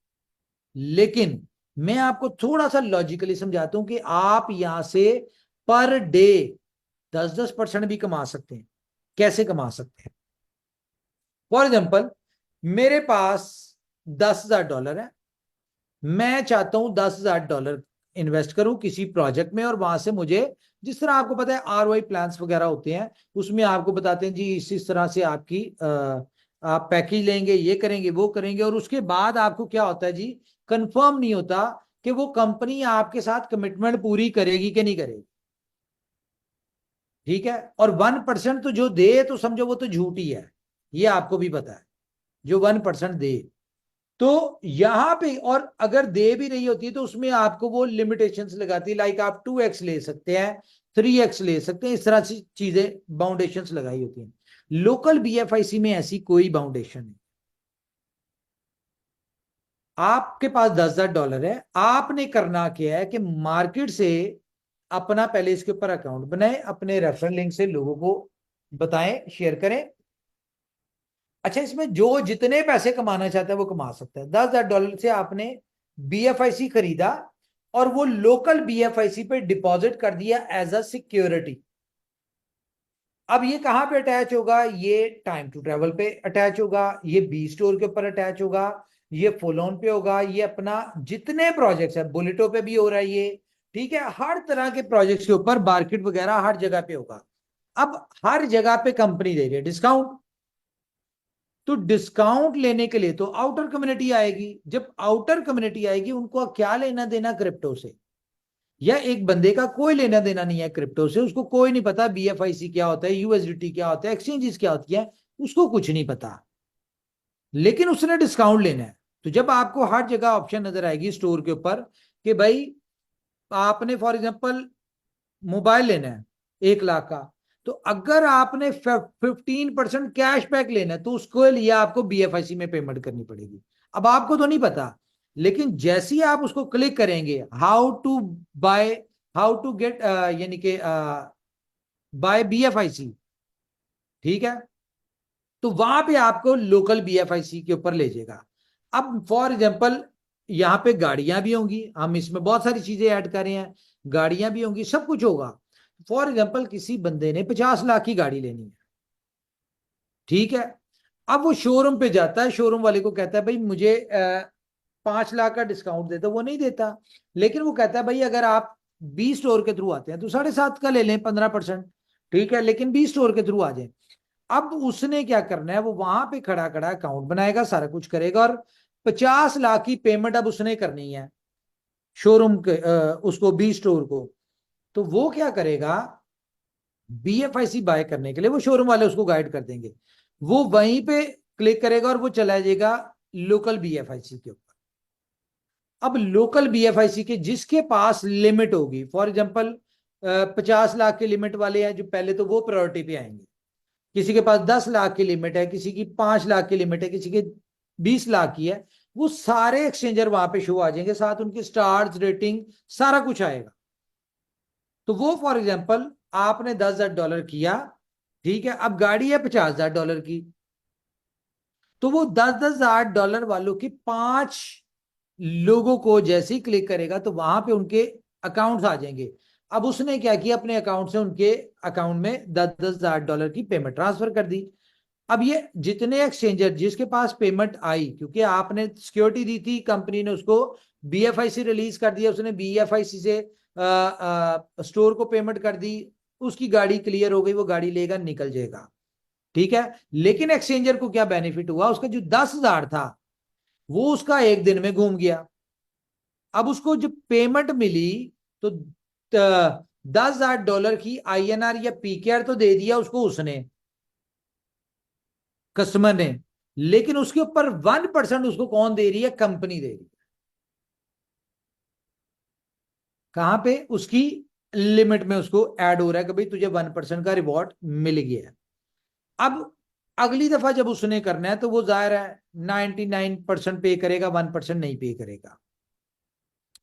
S1: लेकिन मैं आपको थोड़ा सा लॉजिकली समझाता हूं कि आप यहां से पर डे 10-10% भी कमा सकते हैं। कैसे कमा सकते हैं? फॉर एग्जाम्पल, मेरे पास $10,000 है, मैं चाहता हूं $10,000 इन्वेस्ट करूं किसी प्रोजेक्ट में, और वहां से मुझे, जिस तरह आपको पता है आरओआई प्लान्स वगैरह होते हैं, उसमें आपको बताते हैं जी इस तरह से आपकी आप पैकेज लेंगे, ये करेंगे वो करेंगे, और उसके बाद आपको क्या होता है जी, कंफर्म नहीं होता कि वो कंपनी आपके साथ कमिटमेंट पूरी करेगी कि नहीं करेगी। ठीक है, और 1% तो जो दे तो समझो वो तो झूठी है, ये आपको भी पता है, जो 1% दे। तो यहां पे, और अगर दे भी रही होती है तो उसमें आपको वो लिमिटेशंस लगाती है, लाइक आप 2x ले सकते हैं, 3x ले सकते हैं, इस तरह से चीजें बाउंडेशंस लगाई होती हैं। लोकल बीएफआईसी में ऐसी कोई बाउंडेशन नहीं। आपके पास $10,000 है, आपने करना क्या है कि मार्केट से अपना पहले इसके ऊपर अकाउंट बनाए, अपने रेफरल लिंक से लोगों को बताएं, शेयर करें। अच्छा, इसमें जो जितने पैसे कमाना चाहता है वो कमा सकता है। $10,000 से आपने बीएफआईसी खरीदा और वो लोकल बीएफआईसी पे डिपॉजिट कर दिया एज अ सिक्योरिटी। अब ये कहां पे अटैच होगा? ये टाइम टू ट्रेवल पे अटैच होगा, ये बी स्टोर के ऊपर अटैच होगा, ये फुलोन पे होगा, ये अपना जितने प्रोजेक्ट्स है, बुलेटो पे भी हो रहा है ये। ठीक है, हर तरह के प्रोजेक्ट्स के ऊपर, मार्केट वगैरह हर जगह पे होगा। अब हर जगह पे कंपनी दे रही है डिस्काउंट, तो डिस्काउंट लेने के लिए तो आउटर कम्युनिटी आएगी। जब आउटर कम्युनिटी आएगी, उनको क्या लेना देना क्रिप्टो से? या एक बंदे का कोई लेना देना नहीं है क्रिप्टो से, उसको कोई नहीं पता बीएफआईसी क्या होता है, यूएसडीटी क्या होता है, एक्सचेंजेस क्या होती है, उसको कुछ नहीं पता। लेकिन उसने डिस्काउंट लेना है, तो जब आपको हर जगह ऑप्शन नजर आएगी स्टोर के ऊपर कि भाई आपने फॉर एग्जांपल मोबाइल लेना है 1 लाख का, तो अगर आपने 15% कैशबैक लेना है तो उसके लिए आपको बीएफआईसी में पेमेंट करनी पड़ेगी। अब आपको तो नहीं पता, लेकिन जैसे ही आप उसको क्लिक करेंगे, how to buy, how to get, यानी कि बाय बीएफआईसी, ठीक है, तो वहां पे आपको लोकल बीएफआईसी के ऊपर ले जाएगा। अब फॉर एग्जांपल यहां पे गाड़ियां भी होंगी, हम इसमें बहुत सारी चीजें ऐड कर रहे हैं, गाड़ियां भी होंगी, सब कुछ होगा। फॉर एग्जांपल किसी बंदे ने 50 लाख की गाड़ी लेनी है, ठीक है, अब वो शोरूम पे जाता है, शोरूम वाले को कहता है भाई मुझे 5 लाख का डिस्काउंट दे दो, वो नहीं देता। लेकिन वो कहता है भाई अगर आप बी स्टोर के थ्रू आते हैं तो 7.5 का ले लें, 15%, ठीक है, लेकिन बी स्टोर के थ्रू आ जाए। अब उसने क्या करना है, वो वहां पे खड़ा खड़ा अकाउंट बनाएगा, सारा कुछ करेगा, और 50 लाख की पेमेंट अब उसने करनी है शोरूम के उसको, बी स्टोर को। तो वो क्या करेगा, बीएफआईसी बाय करने के लिए वो शोरूम वाले उसको गाइड कर देंगे, वो वहीं पे क्लिक करेगा और वो चला जाएगा लोकल बीएफआईसी के ऊपर। अब लोकल बीएफआईसी के जिसके पास लिमिट होगी, फॉर एग्जांपल 50 लाख की लिमिट वाले हैं जो पहले, तो वो प्रायोरिटी पे आएंगे। किसी के पास 10 लाख की लिमिट है, किसी की 5 लाख की लिमिट है, किसी के 20 लाख की है, वो सारे एक्सचेंजर वहां पे शो आ जाएंगे, साथ उनके स्टार्स, रेटिंग, सारा कुछ आएगा। तो वो फॉर एग्जांपल आपने $10,000 किया, ठीक है, अब गाड़ी है $50,000 की, तो वो $10,000 वालों की 5 लोगों को जैसे ही क्लिक करेगा तो वहां पे उनके अकाउंट्स आ जाएंगे। अब उसने क्या किया, अपने अकाउंट से उनके अकाउंट में $10,000 की पेमेंट ट्रांसफर कर दी। अब ये जितने एक्सचेंजर जिसके पास पेमेंट आई, क्योंकि आपने सिक्योरिटी दी थी, कंपनी ने उसको BFIC रिलीज कर दिया, उसने BFIC से स्टोर को पेमेंट कर दी, उसकी गाड़ी क्लियर हो गई, वो गाड़ी लेगा, निकल जाएगा, ठीक है। लेकिन एक्सचेंजर को क्या बेनिफिट हुआ, उसका जो 10,000 था वो उसका एक दिन में घूम गया। अब उसको जब पेमेंट मिली तो $10,000 की INR या PKR तो दे दिया उसको उसने, कस्टमर ने, लेकिन उसके ऊपर 1% उसको कौन दे रही है, कंपनी दे रही है। कहां पे, उसकी लिमिट में उसको ऐड हो रहा है कि भाई तुझे 1% का रिवॉर्ड मिल गया है। अब अगली दफा जब उसने करना है तो वो जाहिर है 99% पे करेगा, 1% नहीं पे करेगा।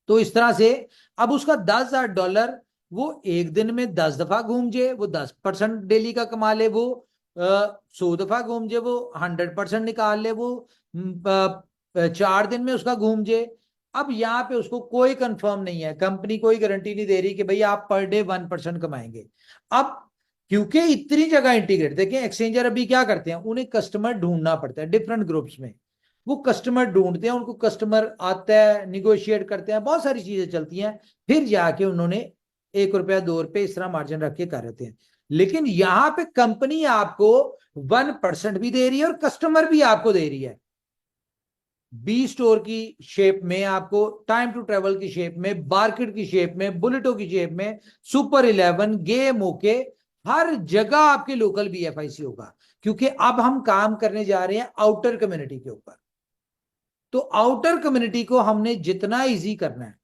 S1: तो इस तरह से अब उसका $10,000 वो एक दिन में 10 दफा घूम जाए, वो 10% डेली का कमा ले, वो 100 दफा घूम जाए, वो 100% निकाल ले, वो 4 दिन में उसका घूम जाए। अब यहाँ पे उसको कोई कंफर्म नहीं है, कंपनी कोई गारंटी नहीं दे रही कि भाई आप पर डे 1% कमाएंगे। अब क्योंकि इतनी जगह इंटीग्रेट, देखिए एक्सचेंजर अभी क्या करते हैं, उन्हें कस्टमर ढूंढना पड़ता है डिफरेंट ग्रुप्स में, वो कस्टमर ढूंढते हैं, उनको कस्टमर आता है, निगोशिएट करते हैं, बहुत सारी चीजें चलती हैं, फिर जाके उन्होंने ₹1 ₹2 इस तरह मार्जिन रख के कर रहे थे। लेकिन यहां पे कंपनी आपको 1% भी दे रही है और कस्टमर भी आपको दे रही है, बी स्टोर की शेप में, आपको टाइम टू ट्रेवल की शेप में, बार्किट की शेप में, बुलेटो की शेप में, सुपर 11, गेम ओके, हर जगह आपके लोकल BFIC होगा। क्योंकि अब हम काम करने जा रहे हैं आउटर कम्युनिटी के ऊपर, तो आउटर कम्युनिटी को हमने जितना इजी करना है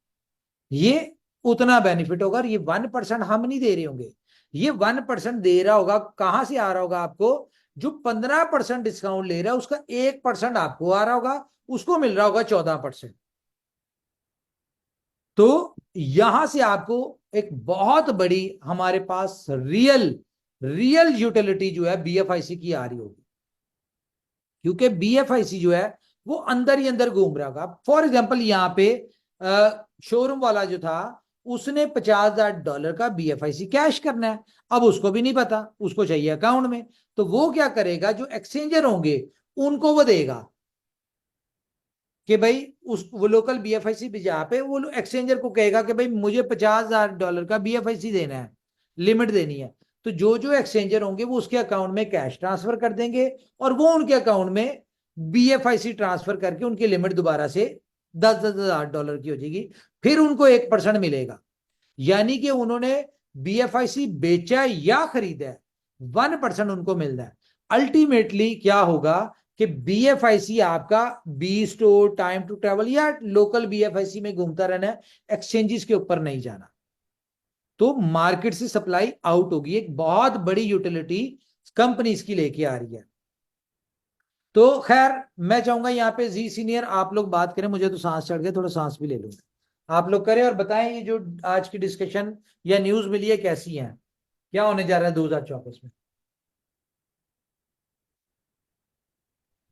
S1: ये उतना बेनिफिट होगा। और ये 1% हम नहीं दे रहे होंगे, ये 1% दे रहा होगा, कहां से आ रहा होगा आपको, जो 15% डिस्काउंट ले रहा है उसका 1% आपको आ रहा होगा, उसको मिल रहा होगा 14%। तो यहां से आपको एक बहुत बड़ी हमारे पास रियल यूटिलिटी जो है BFIC की आ रही होगी, क्योंकि BFIC जो है वो अंदर ही अंदर घूम रहा होगा। फॉर एग्जाम्पल यहाँ पे शोरूम वाला जो था उसने $50,000 का BFIC कैश करना है, अब उसको भी नहीं पता, उसको चाहिए अकाउंट में, तो वो क्या करेगा, जो एक्सचेंजर होंगे उनको वो देगा कि भाई वो लोकल BFIC भी जहाँ पे, वो एक्सचेंजर को कहेगा कि भाई मुझे $50,000 का BFIC देना है, लिमिट देनी है। तो जो जो एक्सचेंजर होंगे वो उसके अकाउंट में कैश ट्रांसफर कर देंगे और वो उनके अकाउंट में BFIC ट्रांसफर करके उनकी लिमिट दोबारा से $10,000 की हो जाएगी, फिर उनको 1% मिलेगा। यानी कि उन्होंने BFIC बेचा या खरीदा है, 1% उनको मिलता है। अल्टीमेटली क्या होगा कि BFIC आपका B store, time to travel या लोकल BFIC में घूमता रहना है, एक्सचेंजेस के ऊपर नहीं जाना, तो मार्केट से सप्लाई आउट होगी। एक बहुत बड़ी यूटिलिटी कंपनी इसकी लेके आ रही है। तो खैर मैं चाहूंगा यहाँ पे जी सीनियर आप लोग बात करें, मुझे तो सांस चढ़ गया, थोड़ा सांस भी ले लूंगा, आप लोग करें और बताएं ये जो आज की डिस्कशन या न्यूज मिली है कैसी है, क्या होने जा रहा है 2024 में।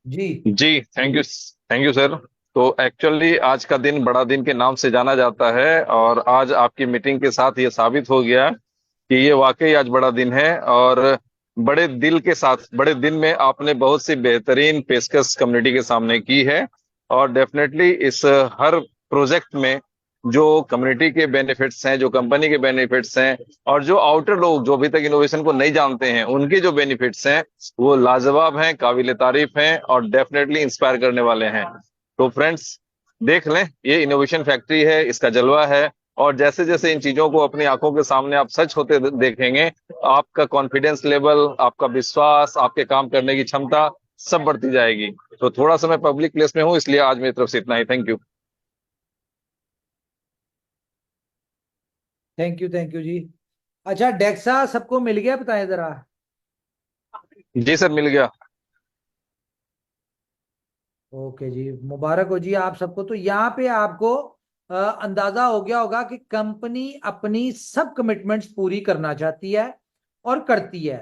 S2: जी थैंक यू सर। तो एक्चुअली आज का दिन बड़ा दिन के नाम से जाना जाता है और आज आपकी मीटिंग के साथ ये साबित हो गया कि ये वाकई आज बड़ा दिन है और बड़े दिल के साथ बड़े दिन में आपने बहुत सी बेहतरीन पेशकश कम्युनिटी के सामने की है और डेफिनेटली इस हर प्रोजेक्ट में जो कम्युनिटी के बेनिफिट्स हैं, जो कंपनी के बेनिफिट्स हैं और जो आउटर लोग जो अभी तक इनोवेशन को नहीं जानते हैं उनके जो बेनिफिट्स हैं वो लाजवाब हैं, काबिल तारीफ हैं और डेफिनेटली इंस्पायर करने वाले हैं। तो फ्रेंड्स देख लें, ये इनोवेशन फैक्ट्री है, इसका जलवा है और जैसे जैसे इन चीजों को अपनी आंखों के सामने आप सच होते देखेंगे, आपका कॉन्फिडेंस लेवल, आपका विश्वास, आपके काम करने की क्षमता सब बढ़ती जाएगी। तो थोड़ा सा मैं पब्लिक प्लेस में हूँ, इसलिए आज मेरी तरफ से इतना ही। Thank you.
S1: थैंक यू जी। अच्छा डेक्सा सबको मिल गया, बताएं जरा।
S2: जी सर मिल गया।
S1: ओके जी, मुबारक हो जी आप सबको। तो यहाँ पे आपको अंदाजा हो गया होगा कि कंपनी अपनी सब कमिटमेंट्स पूरी करना चाहती है और करती है।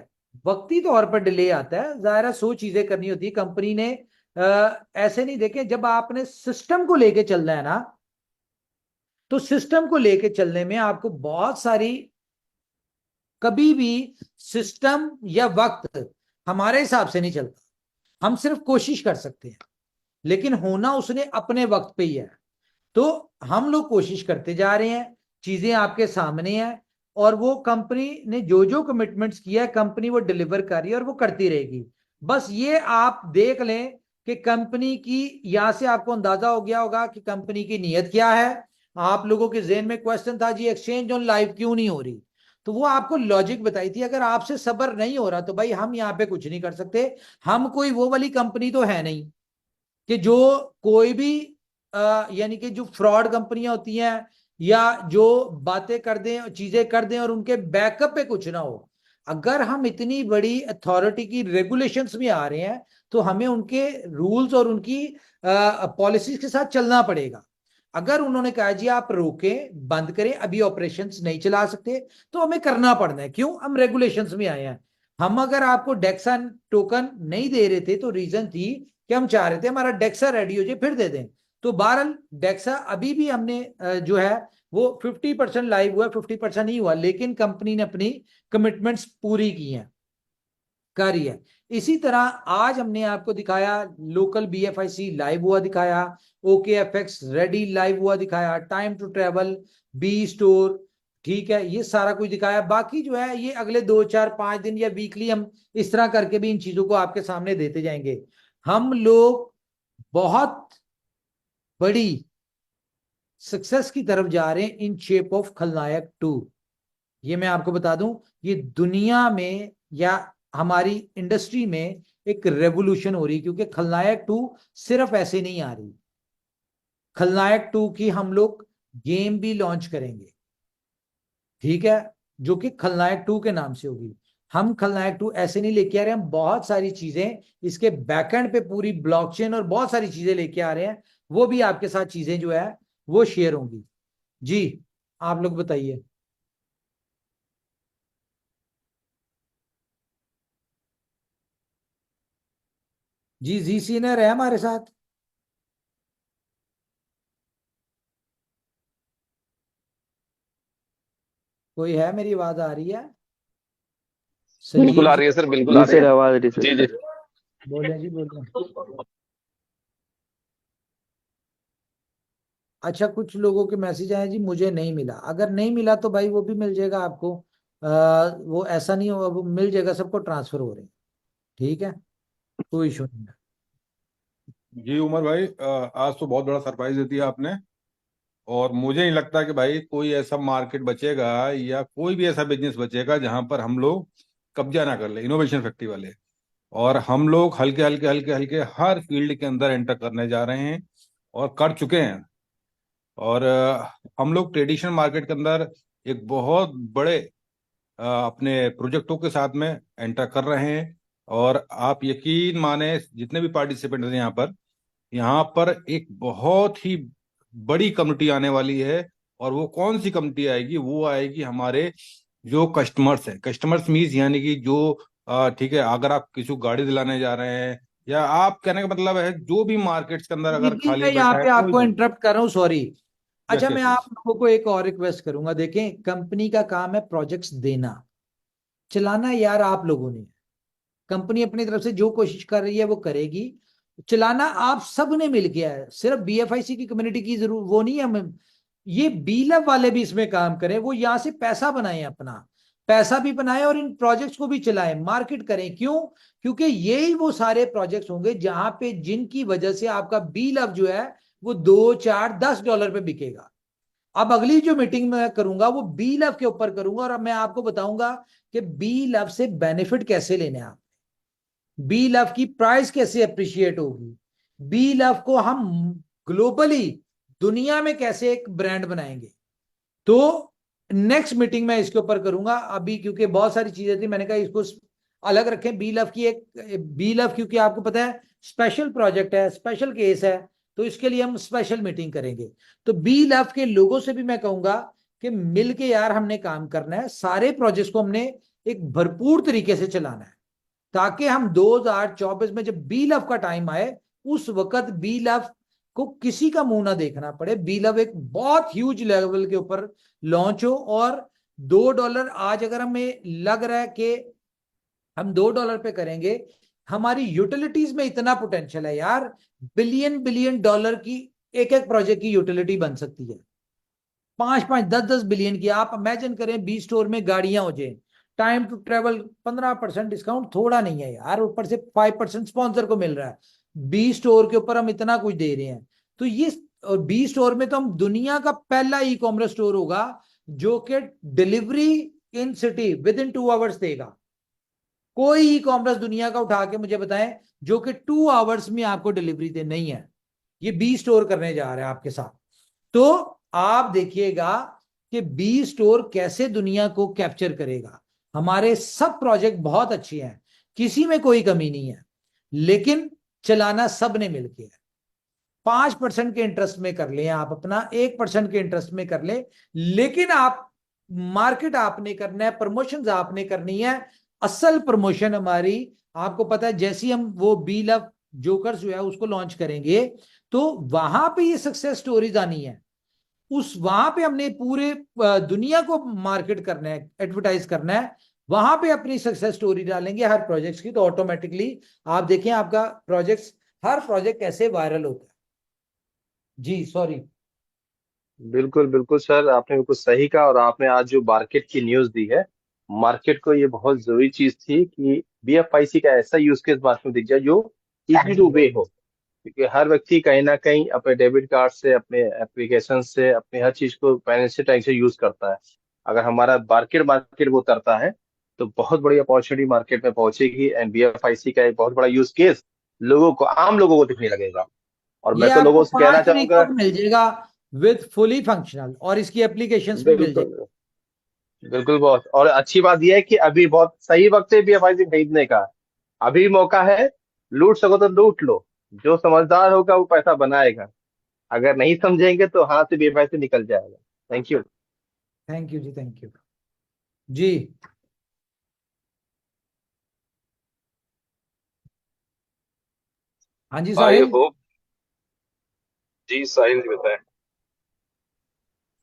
S1: वक्ती तौर पर डिले आता है, जाहिर है 100 चीजें करनी होती है कंपनी ने। ऐसे नहीं देखे, जब आपने सिस्टम को लेके चलना है ना, तो सिस्टम को लेके चलने में आपको बहुत सारी, कभी भी सिस्टम या वक्त हमारे हिसाब से नहीं चलता। हम सिर्फ कोशिश कर सकते हैं, लेकिन होना उसने अपने वक्त पे ही है। तो हम लोग कोशिश करते जा रहे हैं, चीजें आपके सामने हैं, और वो कंपनी ने जो जो कमिटमेंट्स किया है कंपनी वो डिलीवर कर रही है और वो करती रहेगी। बस ये आप देख लें कि कंपनी की, यहां से आपको अंदाजा हो गया होगा कि कंपनी की नीयत क्या है। आप लोगों के जेहन में क्वेश्चन था जी एक्सचेंज ऑन लाइव क्यों नहीं हो रही, तो वो आपको लॉजिक बताई थी। अगर आपसे सब्र नहीं हो रहा तो भाई हम यहाँ पे कुछ नहीं कर सकते। हम कोई वो वाली कंपनी तो है नहीं कि जो कोई भी यानी कि जो फ्रॉड कंपनियां होती हैं या जो बातें कर दें, चीजें कर दें और उनके बैकअप पे कुछ ना हो। अगर हम इतनी बड़ी अथॉरिटी की रेगुलेशंस में आ रहे हैं तो हमें उनके रूल्स और उनकी पॉलिसीज के साथ चलना पड़ेगा। अगर उन्होंने कहा जी आप रोकें, बंद करें, अभी ऑपरेशंस नहीं चला सकते, तो हमें करना पड़ना है। क्यों? हम रेगुलेशंस में आए हैं। हम अगर आपको डेक्सा टोकन नहीं दे रहे थे तो रीजन थी कि हम चाह रहे थे हमारा डेक्सा रेडी हो जाए फिर दे दें। तो बहरहाल डेक्सा अभी भी हमने जो है वो 50% लाइव हुआ, 50% नहीं हुआ, लेकिन कंपनी ने अपनी कमिटमेंट्स पूरी की हैं, करी है। इसी तरह आज हमने आपको दिखाया लोकल BFIC लाइव हुआ दिखाया, OKFX रेडी लाइव हुआ दिखाया, time to travel, B store, ठीक है, ये सारा कुछ दिखाया। बाकी जो है ये अगले 2 4 5 दिन या वीकली हम इस तरह करके भी इन चीजों को आपके सामने देते जाएंगे। हम लोग बहुत बड़ी सक्सेस की तरफ जा रहे हैं इन शेप ऑफ खलनायक 2। ये मैं आपको बता दूं, ये दुनिया में या हमारी इंडस्ट्री में एक रेवोल्यूशन हो रही है, क्योंकि खलनायक 2 सिर्फ ऐसे नहीं आ रही। खलनायक 2 की हम लोग गेम भी लॉन्च करेंगे, ठीक है, जो कि खलनायक 2 के नाम से होगी। हम खलनायक 2 ऐसे नहीं लेके आ रहे, हम बहुत सारी चीजें इसके बैकएंड पे पूरी ब्लॉकचेन और बहुत सारी चीजें लेके आ रहे हैं। वो भी आपके साथ चीजें जो है वो शेयर होंगी। जी आप लोग बताइए। जी सीनियर है हमारे साथ। कोई है? मेरी आवाज आ रही है?
S2: बिल्कुल
S1: संजीव
S2: आ
S1: जी
S2: रही है सर, बिल्कुल आ
S8: जी
S2: रही
S8: सर,
S2: है।
S8: आवाज आ रही
S2: जी
S8: सर।
S2: जी।
S1: बोले, जी बोले। अच्छा, कुछ लोगों के मैसेज आए जी मुझे नहीं मिला। अगर नहीं मिला तो भाई वो भी मिल जाएगा आपको। वो ऐसा नहीं होगा, वो मिल जाएगा, सबको ट्रांसफर हो रहे हैं, ठीक है, कोई इशू नहीं है।
S6: जी उमर भाई, आज तो बहुत बड़ा सरप्राइज दे दिया आपने। और मुझे नहीं लगता कि भाई कोई ऐसा मार्केट बचेगा या कोई भी ऐसा बिजनेस बचेगा जहां पर हम लोग कब्जा ना कर ले, इनोवेशन फैक्ट्री वाले। और हम लोग हल्के हल्के हल्के हल्के हर फील्ड के अंदर एंटर करने जा रहे हैं और कर चुके हैं। और हम लोग ट्रेडिशनल मार्केट के अंदर एक बहुत बड़े अपने प्रोजेक्टों के साथ में एंटर कर रहे हैं। और आप यकीन माने, जितने भी पार्टिसिपेंट हैं यहाँ पर एक बहुत ही बड़ी कम्युनिटी आने वाली है। और वो कौन सी कम्युनिटी आएगी? वो आएगी हमारे जो कस्टमर्स हैं। कस्टमर्स मीन्स यानी कि जो ठीक है, अगर आप किसी को गाड़ी दिलाने जा रहे हैं, या आप कहने का मतलब है जो भी मार्केट्स के अंदर अगर
S1: जी
S6: खाली
S1: मैं यहाँ
S6: बैठा है
S1: पे
S6: कोई
S1: आपको
S6: भी।
S1: इंटरप्ट कर रहा हूँ, सॉरी।
S6: यस
S1: अच्छा, मैं
S6: यस
S1: आप
S6: यस।
S1: लोगों को एक और रिक्वेस्ट करूंगा। देखें, कंपनी का काम है प्रोजेक्ट्स देना, चलाना यार आप लोगों ने। कंपनी अपनी तरफ से जो कोशिश कर रही है वो करेगी, चलाना आप सब ने मिल गया है। सिर्फ BFIC की कम्युनिटी की जरूर वो नहीं है, हम ये बीलव वाले भी इसमें काम करें, वो यहां से पैसा बनाएं, अपना पैसा भी बनाएं और इन प्रोजेक्ट्स को भी चलाएं, मार्केट करें। क्यों? क्योंकि यही वो सारे प्रोजेक्ट्स होंगे जहां पे, जिनकी वजह से आपका बीलव जो है वो $2 4 10 पे बिकेगा। अब अगली जो मीटिंग में करूंगा वो बीलव के ऊपर करूंगा, और अब मैं आपको बताऊंगा कि बीलव से बेनिफिट कैसे लेने हैं आप, बी लव की प्राइस कैसे अप्रिशिएट होगी, बी लव को हम ग्लोबली दुनिया में कैसे एक ब्रांड बनाएंगे। तो नेक्स्ट मीटिंग में इसके ऊपर करूंगा। अभी क्योंकि बहुत सारी चीजें थी, मैंने कहा इसको अलग रखें। बी लव की एक, बी लव क्योंकि आपको पता है स्पेशल प्रोजेक्ट है, स्पेशल केस है, तो इसके लिए हम स्पेशल मीटिंग करेंगे। तो बी लव के लोगों से भी मैं कहूंगा कि मिलके यार हमने काम करना है, सारे प्रोजेक्ट्स को हमने एक भरपूर तरीके से चलाना है, ताकि हम 2024 में जब बी लव का टाइम आए उस वक्त बी लव को किसी का मुंह ना देखना पड़े। बी लव एक बहुत ह्यूज लेवल के ऊपर लॉन्च हो, और $2 आज अगर हमें लग रहा है कि हम $2 पे करेंगे। हमारी यूटिलिटीज में इतना पोटेंशियल है यार, बिलियन बिलियन डॉलर की एक एक प्रोजेक्ट की यूटिलिटी बन सकती है, 5-5 10-10 बिलियन की। आप इमेजिन करें बी स्टोर में गाड़ियां हो जाए, टाइम टू ट्रेवल 15% डिस्काउंट थोड़ा नहीं है यार, ऊपर से 5% स्पॉन्सर को मिल रहा है, बी स्टोर के ऊपर हम इतना कुछ दे रहे हैं। तो ये, और बी स्टोर में तो हम दुनिया का पहला ई कॉमर्स स्टोर होगा जो कि delivery in city with in 2 hours देगा। कोई ई कॉमर्स दुनिया का उठा के मुझे बताएं जो कि 2 आवर्स में आपको डिलीवरी दे, नहीं है। ये बी स्टोर करने जा रहे हैं आपके साथ। तो आप देखिएगा कि बी स्टोर कैसे दुनिया को कैप्चर करेगा। हमारे सब प्रोजेक्ट बहुत अच्छे हैं, किसी में कोई कमी नहीं है, लेकिन चलाना सब ने मिलकर है। 5% के इंटरेस्ट में कर ले आप अपना, 1% के इंटरेस्ट में कर ले, लेकिन आप मार्केट आपने करना है, प्रमोशन आपने करनी है। असल प्रमोशन हमारी, आपको पता है, जैसी हम वो बी लव जोकर्स जो है उसको लॉन्च करेंगे, तो वहां पे ये सक्सेस स्टोरीज आनी है। उस वहां पे हमने पूरे दुनिया को मार्केट करना है, एडवर्टाइज करना है, वहां पे अपनी सक्सेस स्टोरी डालेंगे हर प्रोजेक्ट की, तो ऑटोमेटिकली आप देखें आपका प्रोजेक्ट, हर प्रोजेक्ट कैसे वायरल होता है। जी सॉरी।
S4: बिल्कुल बिल्कुल सर, आपने बिल्कुल सही कहा। और आपने आज जो मार्केट की न्यूज दी है, मार्केट को ये बहुत जरूरी चीज थी कि बीएफआईसी का ऐसा यूज केस मार्केट में दिख जाए जो इजी टू वे हो, क्योंकि हर व्यक्ति कहीं ना कहीं अपने डेबिट कार्ड से, अपने एप्लीकेशन से, अपने हर चीज को फाइनेंशियल टाइम से यूज करता है। अगर हमारा मार्केट मार्केट वो करता है तो बहुत बड़ी अपॉर्चुनिटी मार्केट में पहुंचेगी, एंड बीएफआईसी का एक बहुत बड़ा यूज केस लोगों को, आम लोगों को दिखने लगेगा। और
S1: ये
S4: मैं तो
S1: आपको
S4: लोगों से कहना
S1: 5
S4: चाहूंगा,
S1: तरीकों में मिल जाएगा विद फुली फंक्शनल, और इसकी एप्लीकेशंस भी मिल जाएगी।
S4: बिल्कुल बिल्कुल बहुत। और अच्छी बात यह है कि अभी बहुत सही वक्त है बीएफआईसी खरीदने का। अभी मौका है, लूट सको तो लूट लो। जो समझदार होगा वो पैसा बनाएगा, अगर नहीं समझेंगे तो हाथ से बीएफआईसी निकल जाएगा। Thank you.
S1: थैंक यू जी, थैंक यू जी। हाँ जी
S2: आई
S1: साहिल।
S2: होप। जी साहिल जी बताएं।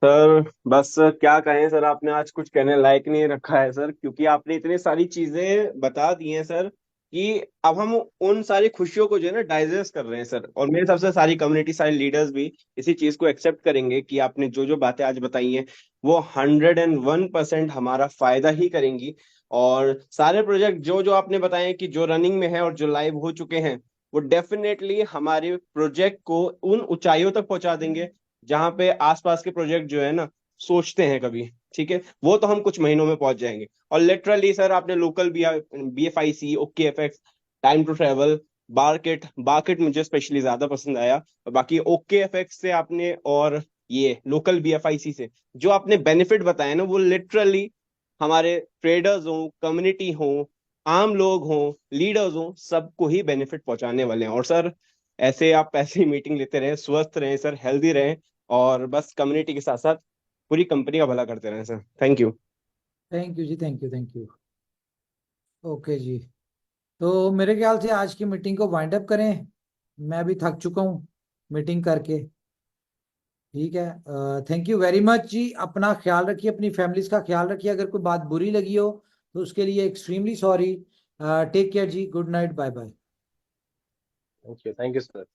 S7: सर बस क्या कहें सर, आपने आज कुछ कहने लायक नहीं रखा है सर, क्योंकि आपने इतनी सारी चीजें बता दी हैं सर कि अब हम उन सारी खुशियों को जो है ना डाइजेस्ट कर रहे हैं सर। और मेरे हिसाब से सारी कम्युनिटी, सारे लीडर्स भी इसी चीज को एक्सेप्ट करेंगे कि आपने जो जो बातें आज बताई हैं वो 101% हमारा फायदा ही करेंगी। और सारे प्रोजेक्ट जो जो आपने बताए हैं कि जो रनिंग में है और जो लाइव हो चुके हैं, वो डेफिनेटली हमारे प्रोजेक्ट को उन ऊंचाइयों तक पहुंचा देंगे जहां पे आसपास के प्रोजेक्ट जो है ना सोचते हैं कभी। ठीक है, वो तो हम कुछ महीनों में पहुंच जाएंगे। और लिटरली सर आपने local BFIC, okay FX, time to travel, बार्केट बार्केट मुझे स्पेशली ज्यादा पसंद आया। और बाकी ओके एफएक्स से आपने और ये लोकल बीएफआईसी से जो आपने बेनिफिट बताया ना, वो लिटरली हमारे ट्रेडर्स हों, कम्युनिटी हों, आम लोग हों, लीडर्स हों, सबको ही बेनिफिट पहुंचाने वाले हैं। और सर ऐसे आप ऐसी मीटिंग लेते रहें, स्वस्थ रहें सर, हेल्दी रहें, और बस कम्युनिटी के साथ साथ पूरी कंपनी का भला करते रहें sir. Thank you.
S1: Thank you जी, thank you, thank you. Okay जी, तो मेरे ख्याल से आज की मीटिंग को वाइंड अप करें। मैं भी थक चुका हूँ मीटिंग करके। ठीक है, थैंक यू वेरी मच जी। अपना ख्याल रखिए, अपनी फैमिलीज का ख्याल रखिए। अगर कोई बात बुरी लगी हो तो उसके लिए एक्सट्रीमली सॉरी। टेक केयर जी, good night, bye bye.
S4: Thank you sir.